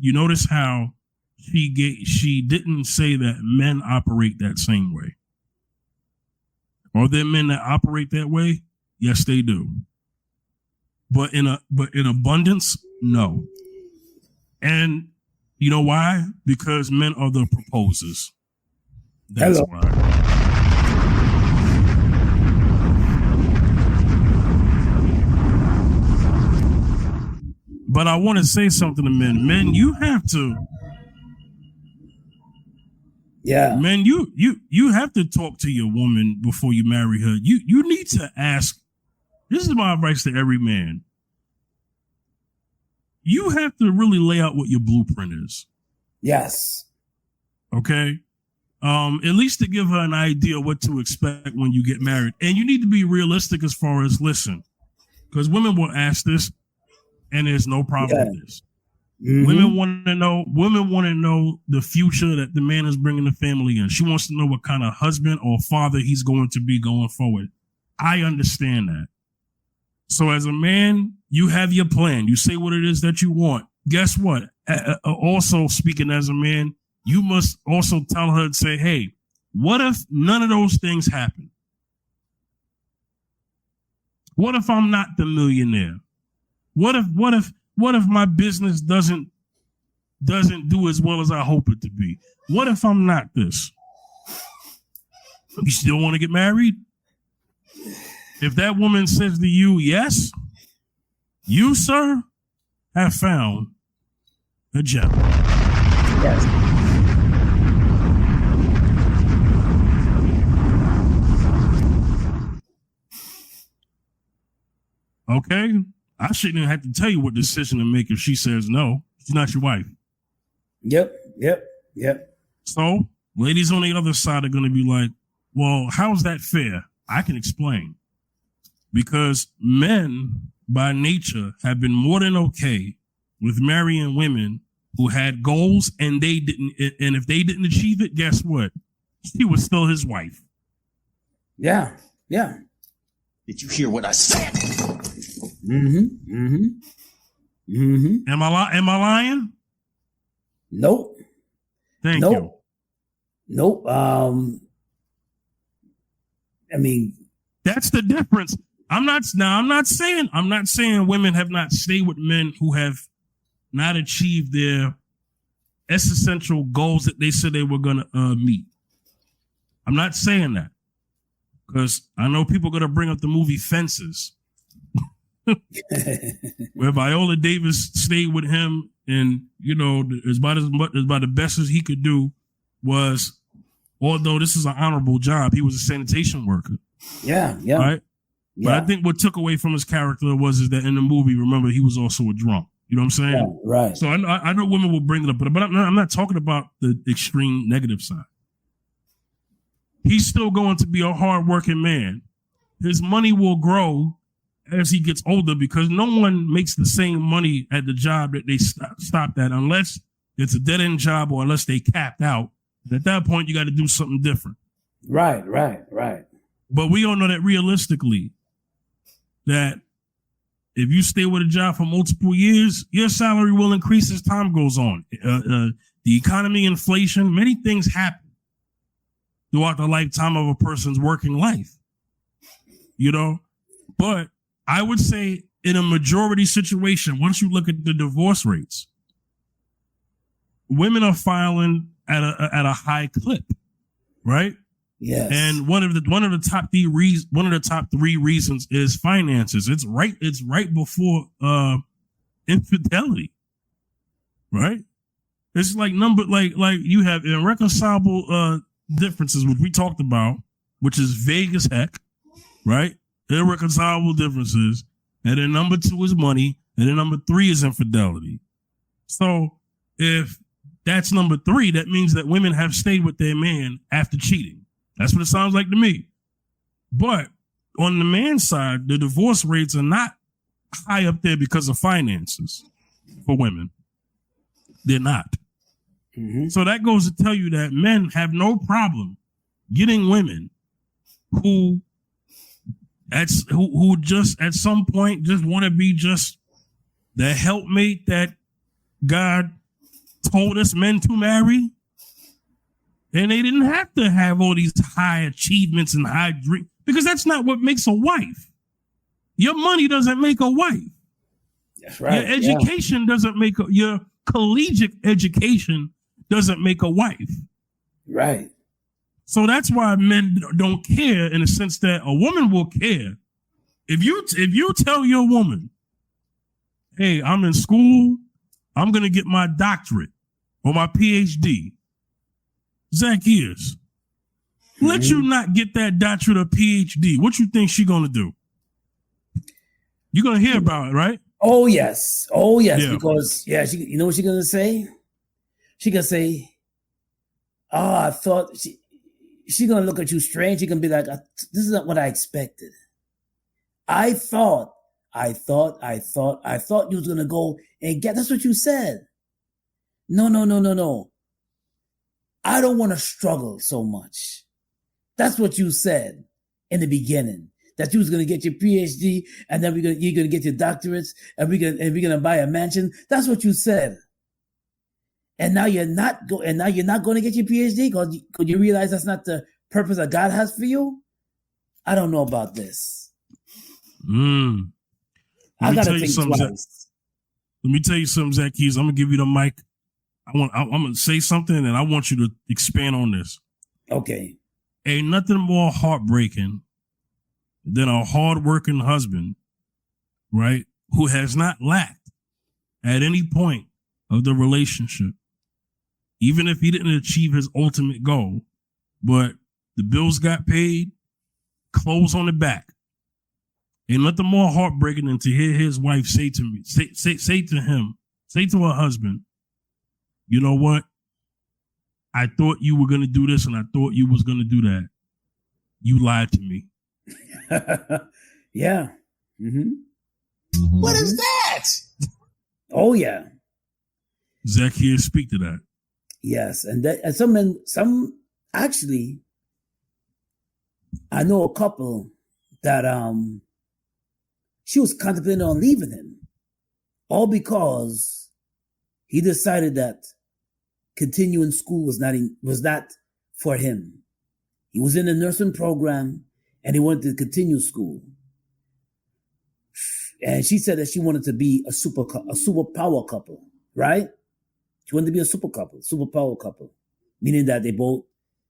[SPEAKER 1] you notice how she didn't say that men operate that same way. Are there men that operate that way? Yes, they do. But in abundance, no. And you know why? Because men are the proposers. That's why. But I want to say something to men. Men, you have to.
[SPEAKER 2] Yeah.
[SPEAKER 1] Man, you have to talk to your woman before you marry her. You need to ask. This is my advice to every man. You have to really lay out what your blueprint is.
[SPEAKER 2] Yes.
[SPEAKER 1] Okay. At least to give her an idea of what to expect when you get married. And you need to be realistic as far as listen. Because women will ask this, and there's no problem with this. Mm-hmm. Women want to know the future that the man is bringing the family in. She wants to know what kind of husband or father he's going to be going forward. I understand that. So as a man, you have your plan. You say what it is that you want. Guess what? Also speaking as a man, you must also tell her and say, hey, what if none of those things happen? What if I'm not the millionaire? What if my business doesn't do as well as I hope it to be? What if I'm not this? You still want to get married? If that woman says to you, yes, you, sir, have found a gem.
[SPEAKER 2] Yes.
[SPEAKER 1] Okay? I shouldn't even have to tell you what decision to make if she says no. She's not your wife.
[SPEAKER 2] Yep.
[SPEAKER 1] So, ladies on the other side are going to be like, well, how's that fair? I can explain. Because men, by nature, have been more than okay with marrying women who had goals and they didn't. And if they didn't achieve it, guess what? She was still his wife.
[SPEAKER 2] Yeah.
[SPEAKER 6] Did you hear what I said?
[SPEAKER 2] Mm-hmm.
[SPEAKER 1] Am I lying?
[SPEAKER 2] Nope.
[SPEAKER 1] Thank you.
[SPEAKER 2] Nope. I mean,
[SPEAKER 1] that's the difference. I'm not saying women have not stayed with men who have not achieved their existential goals that they said they were going to meet. I'm not saying that because I know people are going to bring up the movie Fences, where Viola Davis stayed with him, and about the best as he could do was, although this is an honorable job, he was a sanitation worker.
[SPEAKER 2] Yeah.
[SPEAKER 1] Right.
[SPEAKER 2] Yeah.
[SPEAKER 1] But I think what took away from his character was that in the movie, remember, he was also a drunk. You know what I'm saying?
[SPEAKER 2] Yeah, right.
[SPEAKER 1] So I know women will bring it up, but I'm not talking about the extreme negative side. He's still going to be a hardworking man. His money will grow as he gets older because no one makes the same money at the job that they stopped at unless it's a dead-end job or unless they capped out. And at that point, you got to do something different.
[SPEAKER 2] Right.
[SPEAKER 1] But we all know that realistically, that if you stay with a job for multiple years, your salary will increase as time goes on. The economy, inflation, many things happen throughout the lifetime of a person's working life. But I would say in a majority situation, once you look at the divorce rates, women are filing at a high clip, right?
[SPEAKER 2] Yes.
[SPEAKER 1] And one of the top three reasons is finances. It's right before infidelity, right? It's like you have irreconcilable differences, which we talked about, which is vague as heck, right? Irreconcilable differences, and then number 2 is money, and then number 3 is infidelity. So if that's number 3, that means that women have stayed with their man after cheating. That's what it sounds like to me. But on the man's side, the divorce rates are not high up there because of finances for women. They're not.
[SPEAKER 2] Mm-hmm.
[SPEAKER 1] So that goes to tell you that men have no problem getting women who just at some point just want to be just the helpmate that God told us men to marry. And they didn't have to have all these high achievements and high dreams, because that's not what makes a wife. Your money doesn't make a wife.
[SPEAKER 2] That's right.
[SPEAKER 1] Your education doesn't make your collegiate education doesn't make a wife.
[SPEAKER 2] Right.
[SPEAKER 1] So that's why men don't care, in the sense that a woman will care. If you tell your woman, hey, I'm in school, I'm going to get my doctorate or my PhD. Zacchaeus, let you not get that doctorate or PhD. What you think she going to do? You're going to hear about it, right?
[SPEAKER 2] Oh, yes.
[SPEAKER 1] Yeah.
[SPEAKER 2] Because, you know what she's going to say? She going to say, I thought she's going to look at you strange. She going to be like, this is not what I expected. I thought you was going to go and get, that's what you said. No. I don't want to struggle so much. That's what you said in the beginning. That you was going to get your PhD and then you're going to get your doctorates and we're going to buy a mansion. That's what you said. And now you're not going to get your PhD because you realize that's not the purpose that God has for you. I don't know about this. I got to think twice.
[SPEAKER 1] Let me tell you something, Zacchaeus. I'm going to give you the mic. I'm going to say something and I want you to expand on this.
[SPEAKER 2] Okay.
[SPEAKER 1] Ain't nothing more heartbreaking than a hardworking husband, right, who has not lacked at any point of the relationship, even if he didn't achieve his ultimate goal, but the bills got paid, clothes on the back. Ain't nothing more heartbreaking than to hear his wife say to her husband, you know what? I thought you were going to do this and I thought you was going to do that. You lied to me.
[SPEAKER 2] Yeah. Mm-hmm.
[SPEAKER 6] What is that?
[SPEAKER 2] Oh, yeah.
[SPEAKER 1] Zacchaeus, speak to that.
[SPEAKER 2] Yes. And some actually, I know a couple that she was contemplating on leaving him, all because he decided that continuing school was not for him. He was in a nursing program and he wanted to continue school. And she said that she wanted to be a superpower couple, right? She wanted to be a superpower couple, meaning that they both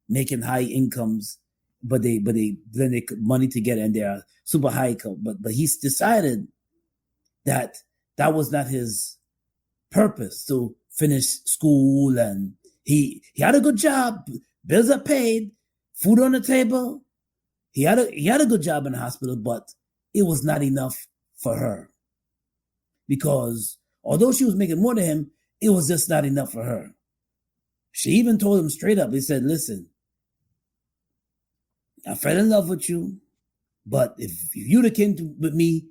[SPEAKER 2] making high incomes, but they blend their money together and they are super high income. But he's decided that was not his purpose to finish school, and he had a good job, bills are paid, food on the table. He had a good job in the hospital, but it was not enough for her. Because although she was making more than him, it was just not enough for her. She even told him straight up, he said, listen, I fell in love with you, but if you'd have came with me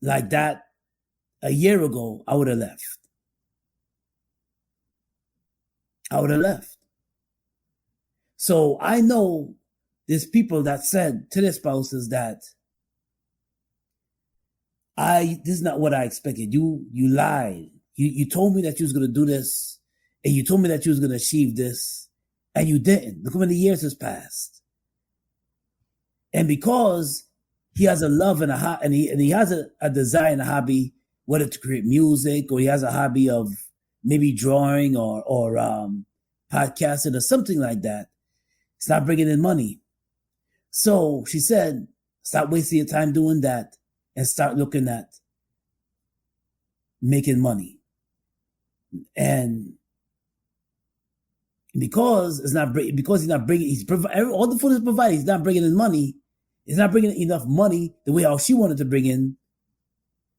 [SPEAKER 2] like that a year ago, I would have left. So I know there's people that said to their spouses that this is not what I expected. You lied. You told me that you was going to do this, and you told me that you was going to achieve this, and you didn't. Look how many years has passed. And because he has a love and he has a desire and a hobby, whether to create music, or he has a hobby of maybe drawing or podcasting or something like that, it's not bringing in money. So she said, stop wasting your time doing that and start looking at making money. And because he's not bringing, all the food is provided, he's not bringing in money. He's not bringing enough money the way how she wanted to bring in.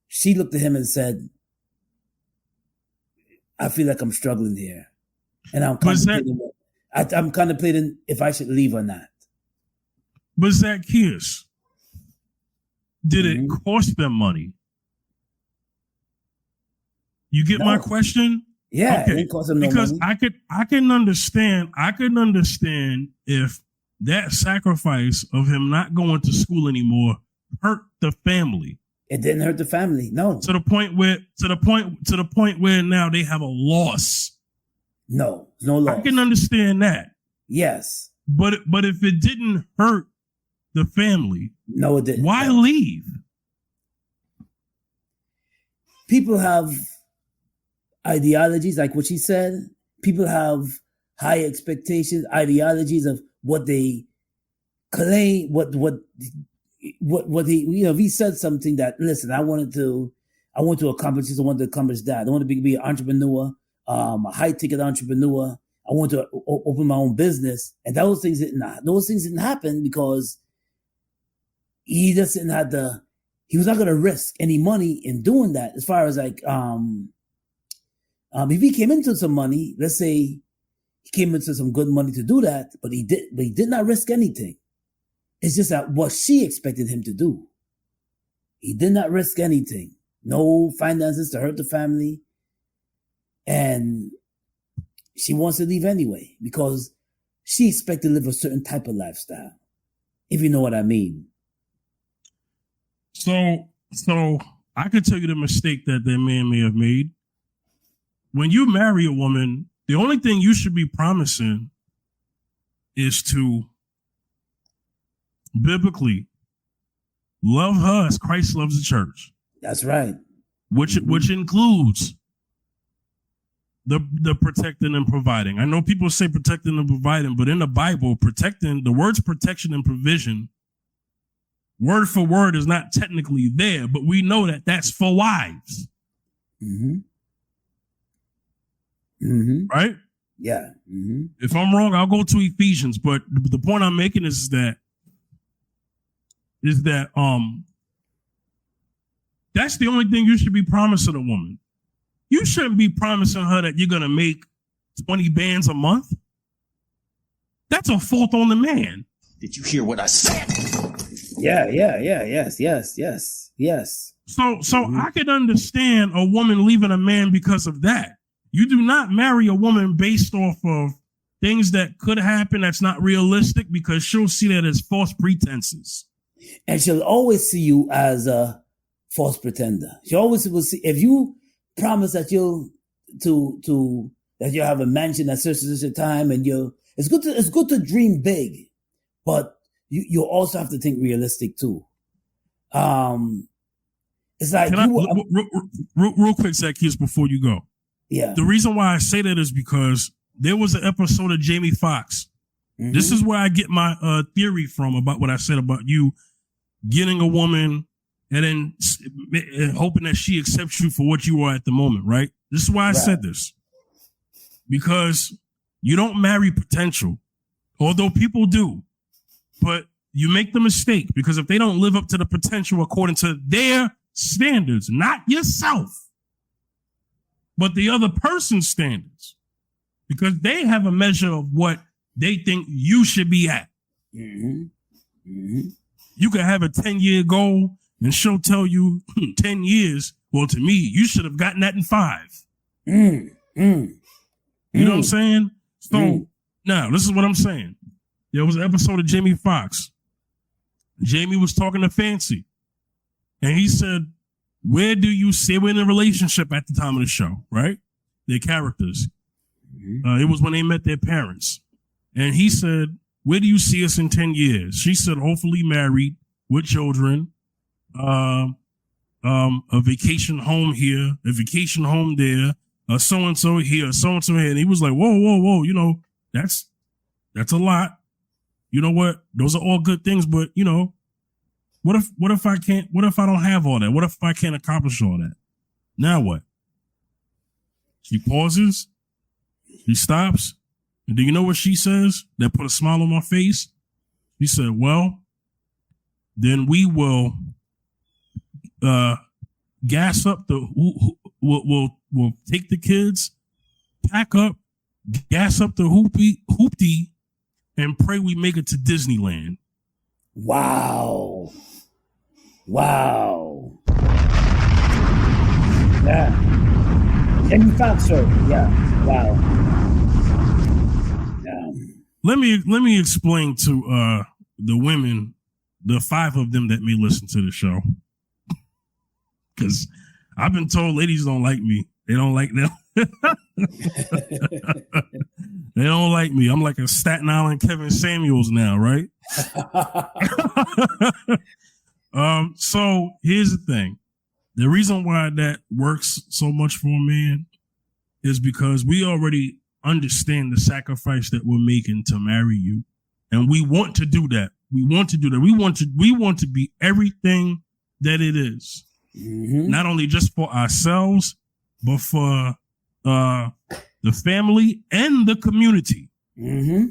[SPEAKER 2] She looked at him and said, I feel like I'm struggling here. And I'm contemplating if I should leave or not.
[SPEAKER 1] But Zacchaeus, did it cost them money? You get my question?
[SPEAKER 2] Yeah,
[SPEAKER 1] okay.
[SPEAKER 2] It didn't cost them no
[SPEAKER 1] because
[SPEAKER 2] money.
[SPEAKER 1] I can understand if that sacrifice of him not going to school anymore hurt the family.
[SPEAKER 2] It didn't hurt the family, no.
[SPEAKER 1] To the point where now they have a loss.
[SPEAKER 2] No loss.
[SPEAKER 1] I can understand that.
[SPEAKER 2] Yes.
[SPEAKER 1] But if it didn't hurt the family,
[SPEAKER 2] no, it didn't.
[SPEAKER 1] Why leave?
[SPEAKER 2] People have ideologies, like what she said. People have high expectations, ideologies of what they claim, what he, if he said something that, listen, I want to accomplish this, I want to accomplish that. I want to be an entrepreneur, a high ticket entrepreneur. I want to open my own business. And those things didn't happen because he just didn't have he was not going to risk any money in doing that. As far as like, if he came into some money, let's say he came into some good money to do that, but he did not risk anything. It's just that what she expected him to do. He did not risk anything. No finances to hurt the family. And she wants to leave anyway because she expected to live a certain type of lifestyle, if you know what I mean.
[SPEAKER 1] So I could tell you the mistake that man may have made. When you marry a woman, the only thing you should be promising is to biblically love her as Christ loves the church.
[SPEAKER 2] That's right.
[SPEAKER 1] Which includes the protecting and providing. I know people say protecting and providing, but in the Bible, protecting, the words protection and provision, word for word, is not technically there, but we know that that's for wives.
[SPEAKER 2] Mm-hmm. Mm-hmm.
[SPEAKER 1] Right?
[SPEAKER 2] Yeah. Mm-hmm.
[SPEAKER 1] If I'm wrong, I'll go to Ephesians, but the point I'm making is that that's the only thing you should be promising a woman. You shouldn't be promising her that you're going to make 20 bands a month. That's a fault on the man.
[SPEAKER 6] Did you hear what I said?
[SPEAKER 2] Yeah. Yes.
[SPEAKER 1] So I could understand a woman leaving a man because of that. You do not marry a woman based off of things that could happen that's not realistic, because she'll see that as false pretenses.
[SPEAKER 2] And she'll always see you as a false pretender. She always will see, if you promise that you'll have a mansion at such a time, and it's good to dream big, but you also have to think realistic too. It's like
[SPEAKER 1] real quick, Zacchaeus, before you go.
[SPEAKER 2] Yeah.
[SPEAKER 1] The reason why I say that is because there was an episode of Jamie Foxx. Mm-hmm. This is where I get my theory from about what I said about you getting a woman and then hoping that she accepts you for what you are at the moment, right? This is why I said this. Because you don't marry potential, although people do. But you make the mistake because if they don't live up to the potential according to their standards, not yourself, but the other person's standards, because they have a measure of what they think you should be at. Mm-hmm. Mm-hmm. You can have a 10-year goal and she'll tell you 10 years, well, to me, you should have gotten that in 5. You know what I'm saying? So now, this is what I'm saying. There was an episode of Jamie Foxx. Jamie was talking to Fancy. And he said, where do you see, we're in a relationship at the time of the show, right? Their characters. It was when they met their parents. And he said, where do you see us in 10 years? She said, hopefully married with children, a vacation home here, a vacation home there, so-and-so here, so-and-so here. And he was like, whoa, you know, that's a lot. You know what? Those are all good things, but you know, what if I don't have all that? What if I can't accomplish all that? Now what? She pauses, she stops, and do you know what she says that put a smile on my face? She said, well, then we will gas up we'll take the kids, pack up, gas up the hoopty, and pray we make it to Disneyland.
[SPEAKER 2] Wow. Yeah. Jamie Foxx show. Yeah. Wow. Yeah.
[SPEAKER 1] Let me explain to the women, the 5 of them that may listen to the show. Because I've been told ladies don't like me. They don't like them. They don't like me. I'm like a Staten Island Kevin Samuels now, right? So here's the thing. The reason why that works so much for a man is because we already understand the sacrifice that we're making to marry you. And we want to do that. We want to be everything that it is. Mm-hmm. Not only just for ourselves, but for the family and the community. Mm-hmm.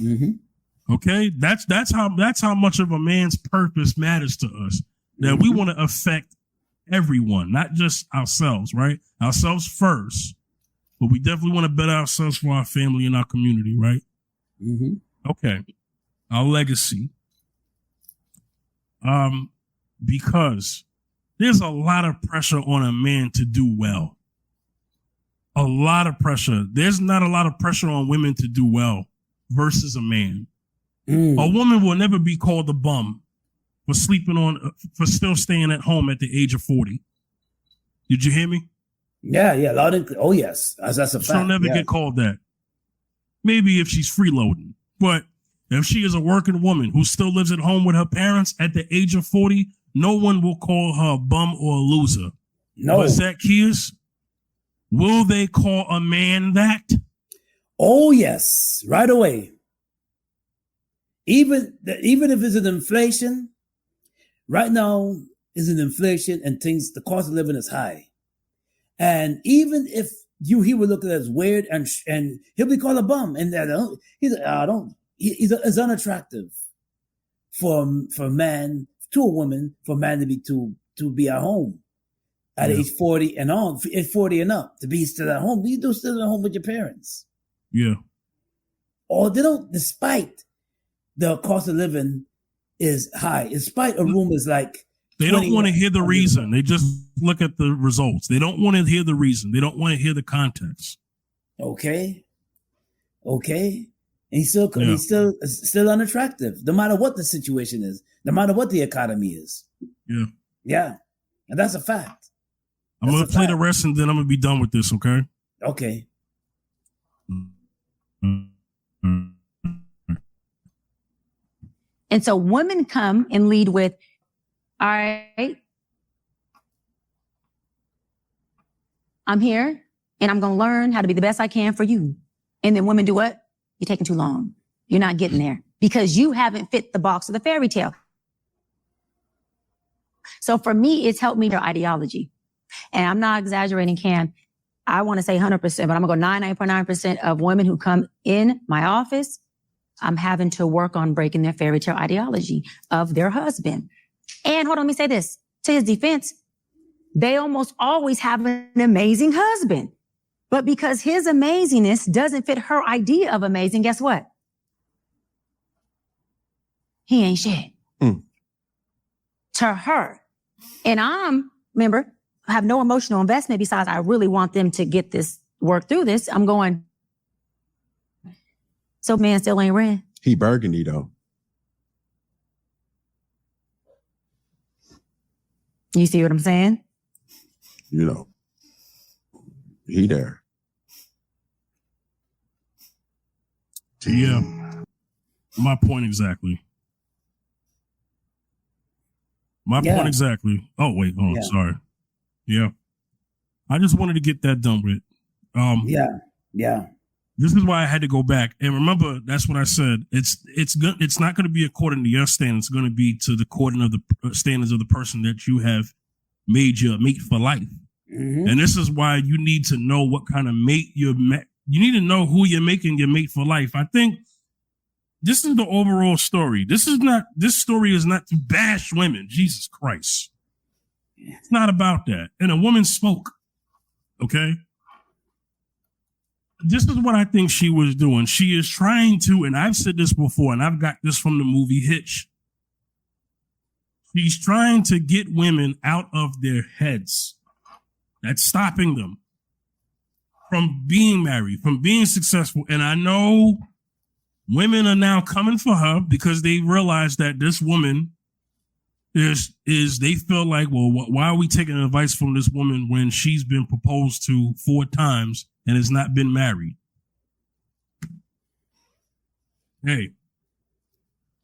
[SPEAKER 1] Mm-hmm. Okay, that's how much of a man's purpose matters to us. That we want to affect everyone, not just ourselves, right? Ourselves first, but we definitely want to better ourselves for our family and our community, right? Mm-hmm. Okay, our legacy. Because there's a lot of pressure on a man to do well. A lot of pressure. There's not a lot of pressure on women to do well versus a man. A woman will never be called a bum for for still staying at home at the age of 40. Did you hear me?
[SPEAKER 2] Yeah. Oh, yes. That's a fact.
[SPEAKER 1] She'll never get called that. Maybe if she's freeloading. But if she is a working woman who still lives at home with her parents at the age of 40, no one will call her a bum or a loser. No. But Zacchaeus, will they call a man that?
[SPEAKER 2] Oh, yes. Right away. Even if it's an inflation, right now is an inflation and the cost of living is high. And even if he would look at it as weird and he'll be called a bum. And he's unattractive for a man, to a woman, for a man to be at home at age 40 and on, at 40 and up, to be still at home. You do still at home with your parents.
[SPEAKER 1] Yeah.
[SPEAKER 2] Or they don't, despite the cost of living is high, in spite of rumors like
[SPEAKER 1] they don't want to hear the reason. They just look at the results. They don't want to hear the reason. They don't want to hear the context.
[SPEAKER 2] Okay. And he's still unattractive, no matter what the situation is, no matter what the economy is.
[SPEAKER 1] Yeah.
[SPEAKER 2] Yeah. And that's a fact.
[SPEAKER 1] I'm going to play the rest and then I'm going to be done with this, okay?
[SPEAKER 2] Okay.
[SPEAKER 4] And so women come and lead with, all right, I'm here. and I'm going to learn how to be the best I can for you. And then women do what? You're taking too long. You're not getting there because you haven't fit the box of the fairy tale. So for me, it's helped me their ideology. And I'm not exaggerating, Cam. I want to say 100%, but I'm going to go 99.9% of women who come in my office, I'm having to work on breaking their fairy tale ideology of their husband. And hold on, let me say this. To his defense, they almost always have an amazing husband. But because his amazingness doesn't fit her idea of amazing, guess what? He ain't shit. To her. And remember, I have no emotional investment besides I really want them to get this, work through this. I'm going, so man still ain't red.
[SPEAKER 3] He burgundy though.
[SPEAKER 4] You see what I'm saying?
[SPEAKER 3] You know, he there.
[SPEAKER 1] Yeah, my point exactly. My point exactly. Oh, wait, hold on. Sorry. Yeah. I just wanted to get that done with.
[SPEAKER 2] Yeah.
[SPEAKER 1] This is why I had to go back. And remember, that's what I said. It's not going to be according to your standards. It's going to be to the according of the standards of the person that you have made your mate for life. Mm-hmm. And this is why you need to know what kind of mate you need to know who you're making your mate for life. I think this is the overall story. This story is not to bash women. Jesus Christ. It's not about that. And a woman spoke. Okay. This is what I think she was doing. She is trying to, and I've said this before, and I've got this from the movie Hitch. She's trying to get women out of their heads. That's stopping them from being married, from being successful. And I know women are now coming for her because they realize that this woman they feel like, well, why are we taking advice from this woman when she's been proposed to 4 times and has not been married? Hey,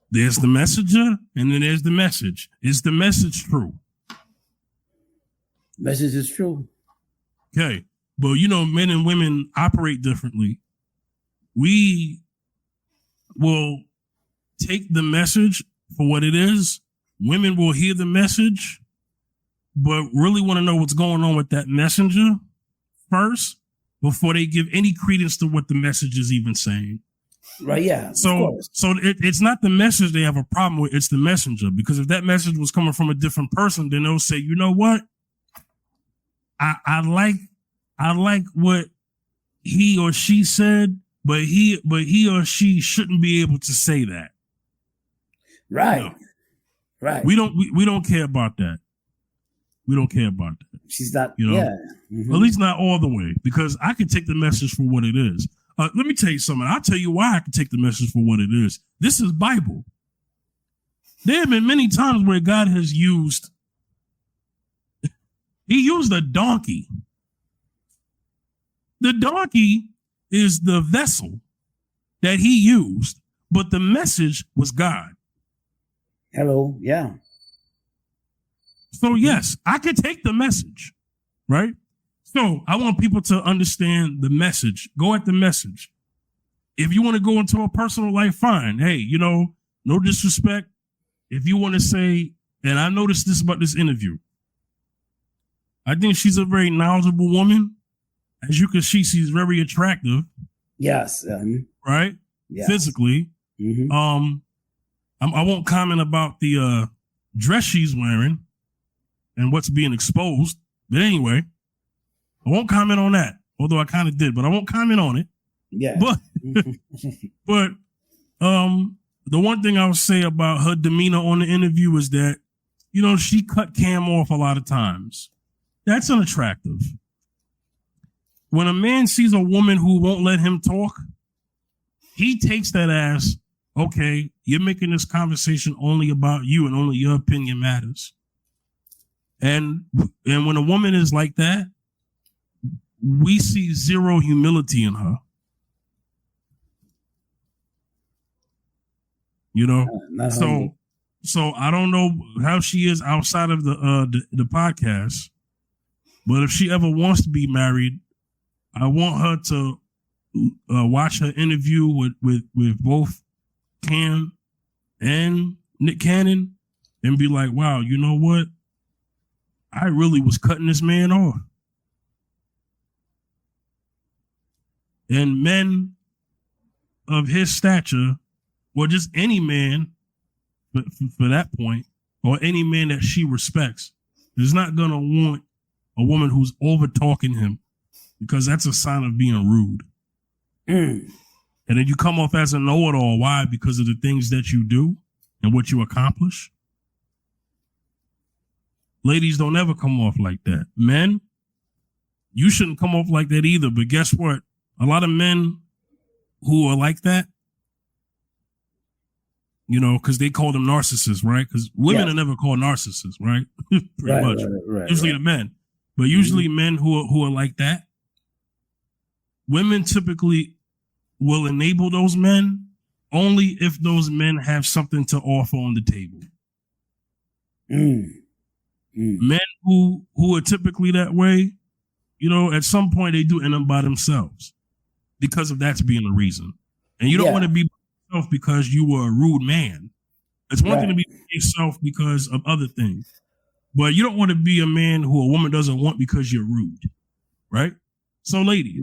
[SPEAKER 1] there's the messenger and then there's the message. Is the message true?
[SPEAKER 2] Message is true.
[SPEAKER 1] Okay. But you know, men and women operate differently. We will take the message for what it is. Women will hear the message, but really want to know what's going on with that messenger first before they give any credence to what the message is even saying.
[SPEAKER 2] Right, yeah.
[SPEAKER 1] So it's not the message they have a problem with, it's the messenger. Because if that message was coming from a different person, then they'll say, you know what? I like what he or she said, but he or she shouldn't be able to say that.
[SPEAKER 2] Right.
[SPEAKER 1] You know?
[SPEAKER 2] Right.
[SPEAKER 1] We don't care about that. We don't care about that.
[SPEAKER 2] She's not,
[SPEAKER 1] you know,
[SPEAKER 2] Mm-hmm.
[SPEAKER 1] At least not all the way, because I can take the message for what it is. Let me tell you something. I'll tell you why I can take the message for what it is. This is Bible. There have been many times where God has used a donkey. The donkey is the vessel that he used, but the message was God.
[SPEAKER 2] Hello, yeah.
[SPEAKER 1] So yes, I can take the message, right? So I want people to understand the message. Go at the message. If you want to go into a personal life, fine. Hey, you know, no disrespect. If you want to say, and I noticed this about this interview, I think she's a very knowledgeable woman. As you can see, she's very attractive.
[SPEAKER 2] Yes.
[SPEAKER 1] Right?
[SPEAKER 2] Yes.
[SPEAKER 1] Physically.
[SPEAKER 2] Mm-hmm.
[SPEAKER 1] I won't comment about the dress she's wearing and what's being exposed. But anyway, I won't comment on that. Although I kind of did, but I won't comment on it.
[SPEAKER 2] Yeah.
[SPEAKER 1] But the one thing I would say about her demeanor on the interview is that, you know, she cut Cam off a lot of times. That's unattractive. When a man sees a woman who won't let him talk, he takes that as, okay, you're making this conversation only about you and only your opinion matters. And when a woman is like that, we see zero humility in her. You know, so I don't know how she is outside of the podcast, but if she ever wants to be married, I want her to watch her interview with both Cam and Nick Cannon and be like, wow, you know what? I really was cutting this man off. And men of his stature, or just any man for that point, or any man that she respects, is not going to want a woman who's over talking him, because that's a sign of being rude. And then you come off as a know-it-all. Why? Because of the things that you do and what you accomplish. Ladies don't ever come off like that. Men, you shouldn't come off like that either. But guess what? A lot of men who are like that, you know, because they call them narcissists, right? Because women are never called narcissists, right? Pretty much. Usually the men. But usually men who are like that, women typically will enable those men only if those men have something to offer on the table. Men who are typically that way, you know, at some point they do end up by themselves because of that being the reason. And you don't want to be by yourself because you were a rude man. It's one thing to be by yourself because of other things. But you don't want to be a man who a woman doesn't want because you're rude, right? So, ladies,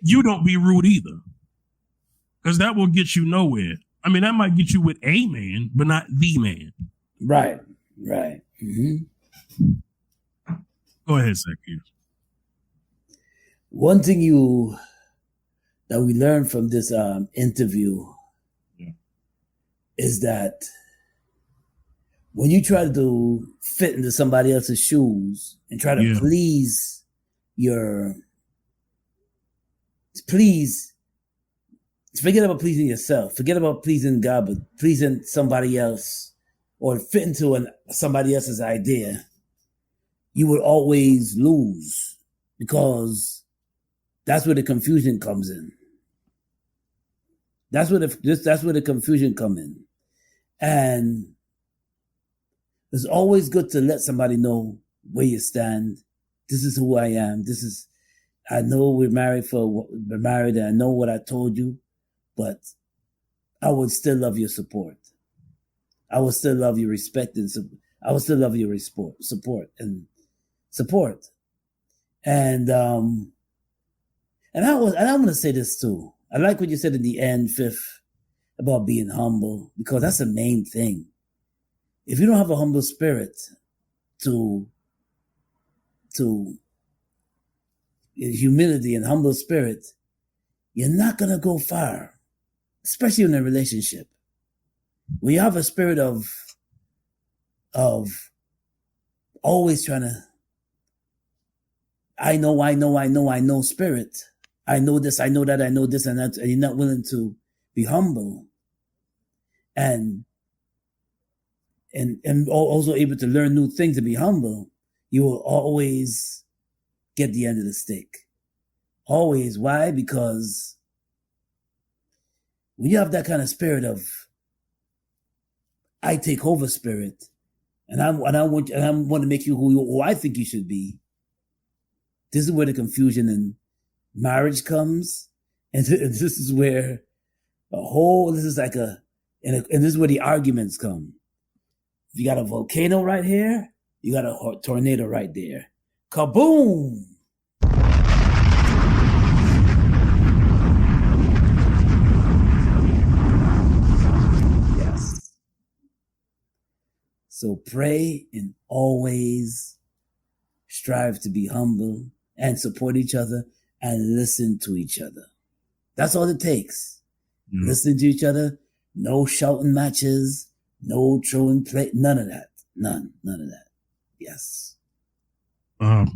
[SPEAKER 1] you don't be rude either, because that will get you nowhere. I mean, that might get you with a man, but not the man.
[SPEAKER 2] Right.
[SPEAKER 1] Go ahead, Zacchaeus.
[SPEAKER 2] One thing that we learned from this interview is that when you try to fit into somebody else's shoes and try to forget about pleasing yourself, forget about pleasing God, but pleasing somebody else or fit into somebody else's idea, you will always lose, because that's where the confusion comes in. That's where the confusion comes in. And it's always good to let somebody know where you stand. This is who I am. I know we're married and I know what I told you, but I would still love your support. I would still love your respect and I would still love your support. And I want to say this too. I like what you said in the end, Fifth, about being humble, because that's the main thing. If you don't have a humble spirit to humility and humble spirit, you're not going to go far, especially in a relationship. When you have a spirit of always trying to, I know spirit. I know this, I know that, I know this and that, and you're not willing to be humble and also able to learn new things and be humble, you will always get the end of the stick. Always. Why? Because when you have that kind of spirit of I take over spirit, and I want to make you who I think you should be, this is where the confusion in marriage comes, and this is where this is where the arguments come. If you got a volcano right here, you got a tornado right there. Kaboom! Yes. So pray and always strive to be humble and support each other and listen to each other. That's all it takes. Listen to each other. No shouting matches. No throwing play. None of that. None of that. Yes.
[SPEAKER 1] For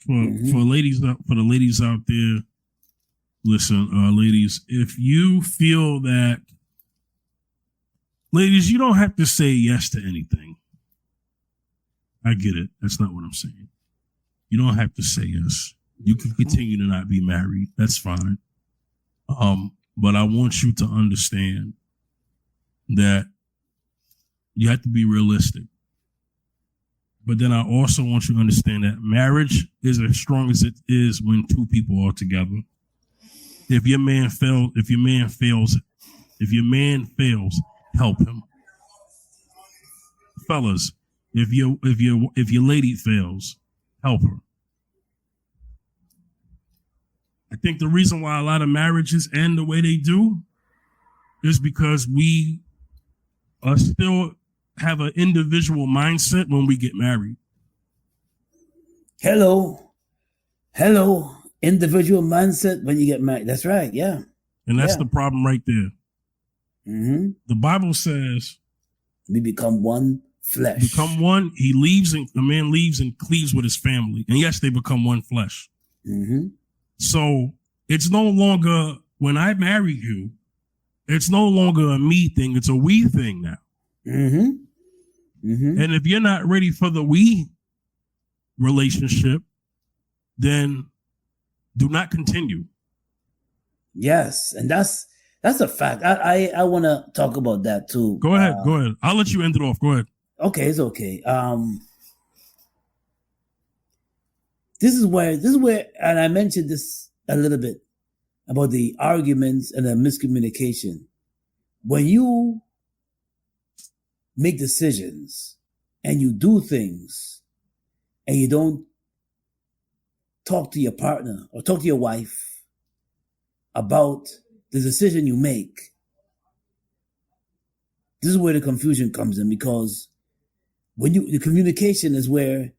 [SPEAKER 1] the ladies out there, listen, ladies, if you feel that, ladies, you don't have to say yes to anything. I get it. That's not what I'm saying. You don't have to say yes. You can continue to not be married. That's fine. But I want you to understand that you have to be realistic. But then I also want you to understand that marriage is as strong as it is when two people are together. If your man fails, help him. Fellas, if your lady fails, help her. I think the reason why a lot of marriages end the way they do is because we still have an individual mindset when we get married.
[SPEAKER 2] Hello. Individual mindset when you get married. That's right. Yeah.
[SPEAKER 1] And that's the problem right there.
[SPEAKER 2] Mm-hmm.
[SPEAKER 1] The Bible says
[SPEAKER 2] we become one flesh.
[SPEAKER 1] Become one. The man leaves and cleaves with his family. And yes, they become one flesh.
[SPEAKER 2] Mm-hmm.
[SPEAKER 1] So it's no longer, when I marry you, it's no longer a me thing. It's a we thing now.
[SPEAKER 2] Mm-hmm. Mm-hmm.
[SPEAKER 1] And if you're not ready for the we relationship, then do not continue.
[SPEAKER 2] Yes. And that's a fact. I want to talk about that too.
[SPEAKER 1] Go ahead. I'll let you end it off. Go ahead.
[SPEAKER 2] Okay. It's okay. This is where, and I mentioned this a little bit about the arguments and the miscommunication. When you make decisions and you do things and you don't talk to your partner or talk to your wife about the decision you make, this is where the confusion comes in, because the communication is where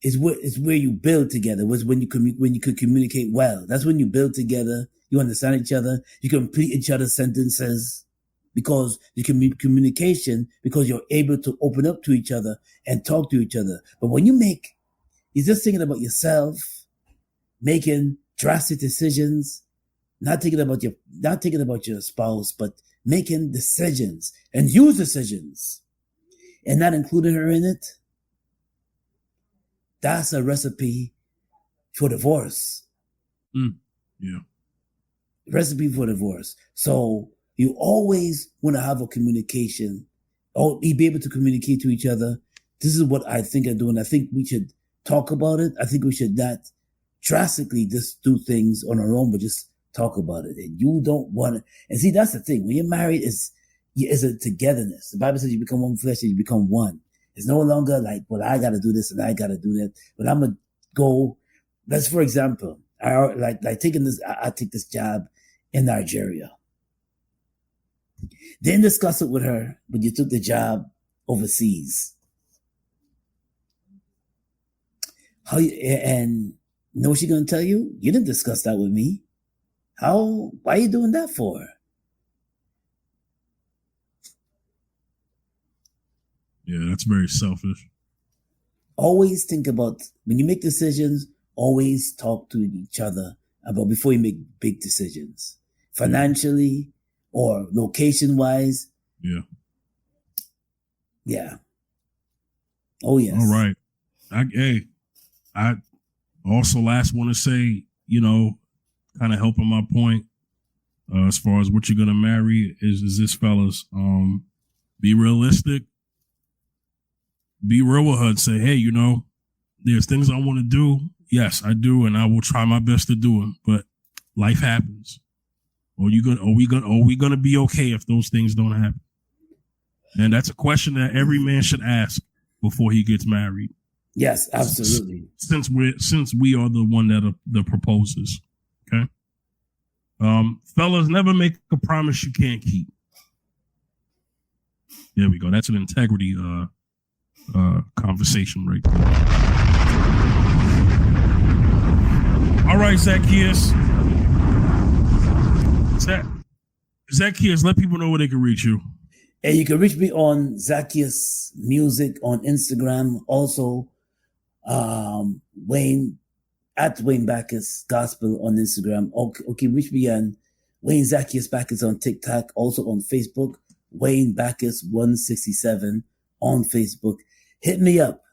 [SPEAKER 2] is where you build together. Was when you could communicate well. That's when you build together. You understand each other. You complete each other's sentences because you can communication, because you're able to open up to each other and talk to each other. But when you're just thinking about yourself, making drastic decisions, not thinking about your spouse, but making decisions and huge decisions and not including her in it. That's a recipe for divorce.
[SPEAKER 1] Yeah.
[SPEAKER 2] Recipe for divorce. So you always want to have a communication or be able to communicate to each other. This is what I think I do. And I think we should talk about it. I think we should not drastically just do things on our own, but just talk about it. And you don't want to. And see, that's the thing. When you're married, it's a togetherness. The Bible says you become one flesh and you become one. It's no longer like, well, I got to do this and I got to do that. But I'm going to go. Let's, for example, I take this job in Nigeria. Didn't discuss it with her, but you took the job overseas. And you know what she's going to tell you? You didn't discuss that with me. Why are you doing that for?
[SPEAKER 1] Yeah, that's very selfish.
[SPEAKER 2] Always think about, when you make decisions, always talk to each other about before you make big decisions. Financially or location-wise.
[SPEAKER 1] Yeah.
[SPEAKER 2] Yeah. Oh, yes.
[SPEAKER 1] All right. I also last want to say, kind of helping my point as far as what you're going to marry is this, fellas. Be realistic. Be real with her and say, hey, there's things I want to do. Yes, I do, and I will try my best to do them. But life happens. Are we gonna be okay if those things don't happen? And that's a question that every man should ask before he gets married.
[SPEAKER 2] Yes, absolutely.
[SPEAKER 1] Since we are the one that are the proposers. Okay. Fellas, never make a promise you can't keep. There we go. That's an integrity conversation right there. All right, Zacchaeus. Zacchaeus, let people know where they can reach you.
[SPEAKER 2] And you can reach me on Zacchaeus Music on Instagram. Also, Wayne Backus Gospel on Instagram. Okay, reach me on Wayne Zacchaeus Backus on TikTok. Also on Facebook, Wayne Backus 167 on Facebook. Hit me up.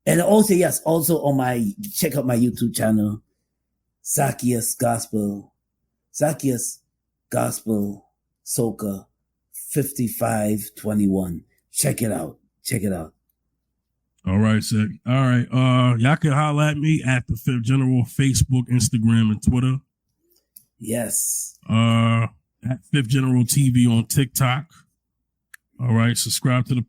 [SPEAKER 2] And also, yes, check out my YouTube channel, Zacchaeus Gospel Soca 5521. Check it out.
[SPEAKER 1] All right, Zach. All right. Y'all can holler at me at the Fifth General, Facebook, Instagram, and Twitter.
[SPEAKER 2] Yes.
[SPEAKER 1] At Fifth General TV on TikTok. All right. Subscribe to the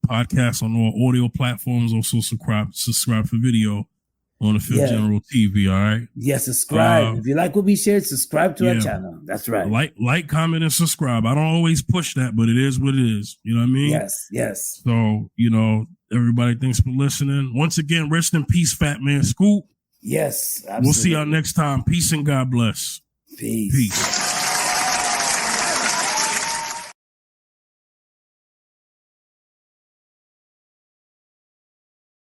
[SPEAKER 1] podcast on all audio platforms. Also subscribe for video on the Fifth General TV. All right.
[SPEAKER 2] Yes, subscribe. If you like what we shared, subscribe to our channel. That's right.
[SPEAKER 1] Like, comment, and subscribe. I don't always push that, but it is what it is. You know what I mean?
[SPEAKER 2] Yes.
[SPEAKER 1] So, everybody, thanks for listening. Once again, rest in peace, Fatman Scoop.
[SPEAKER 2] Yes, absolutely.
[SPEAKER 1] We'll see y'all next time. Peace and God bless.
[SPEAKER 2] Peace.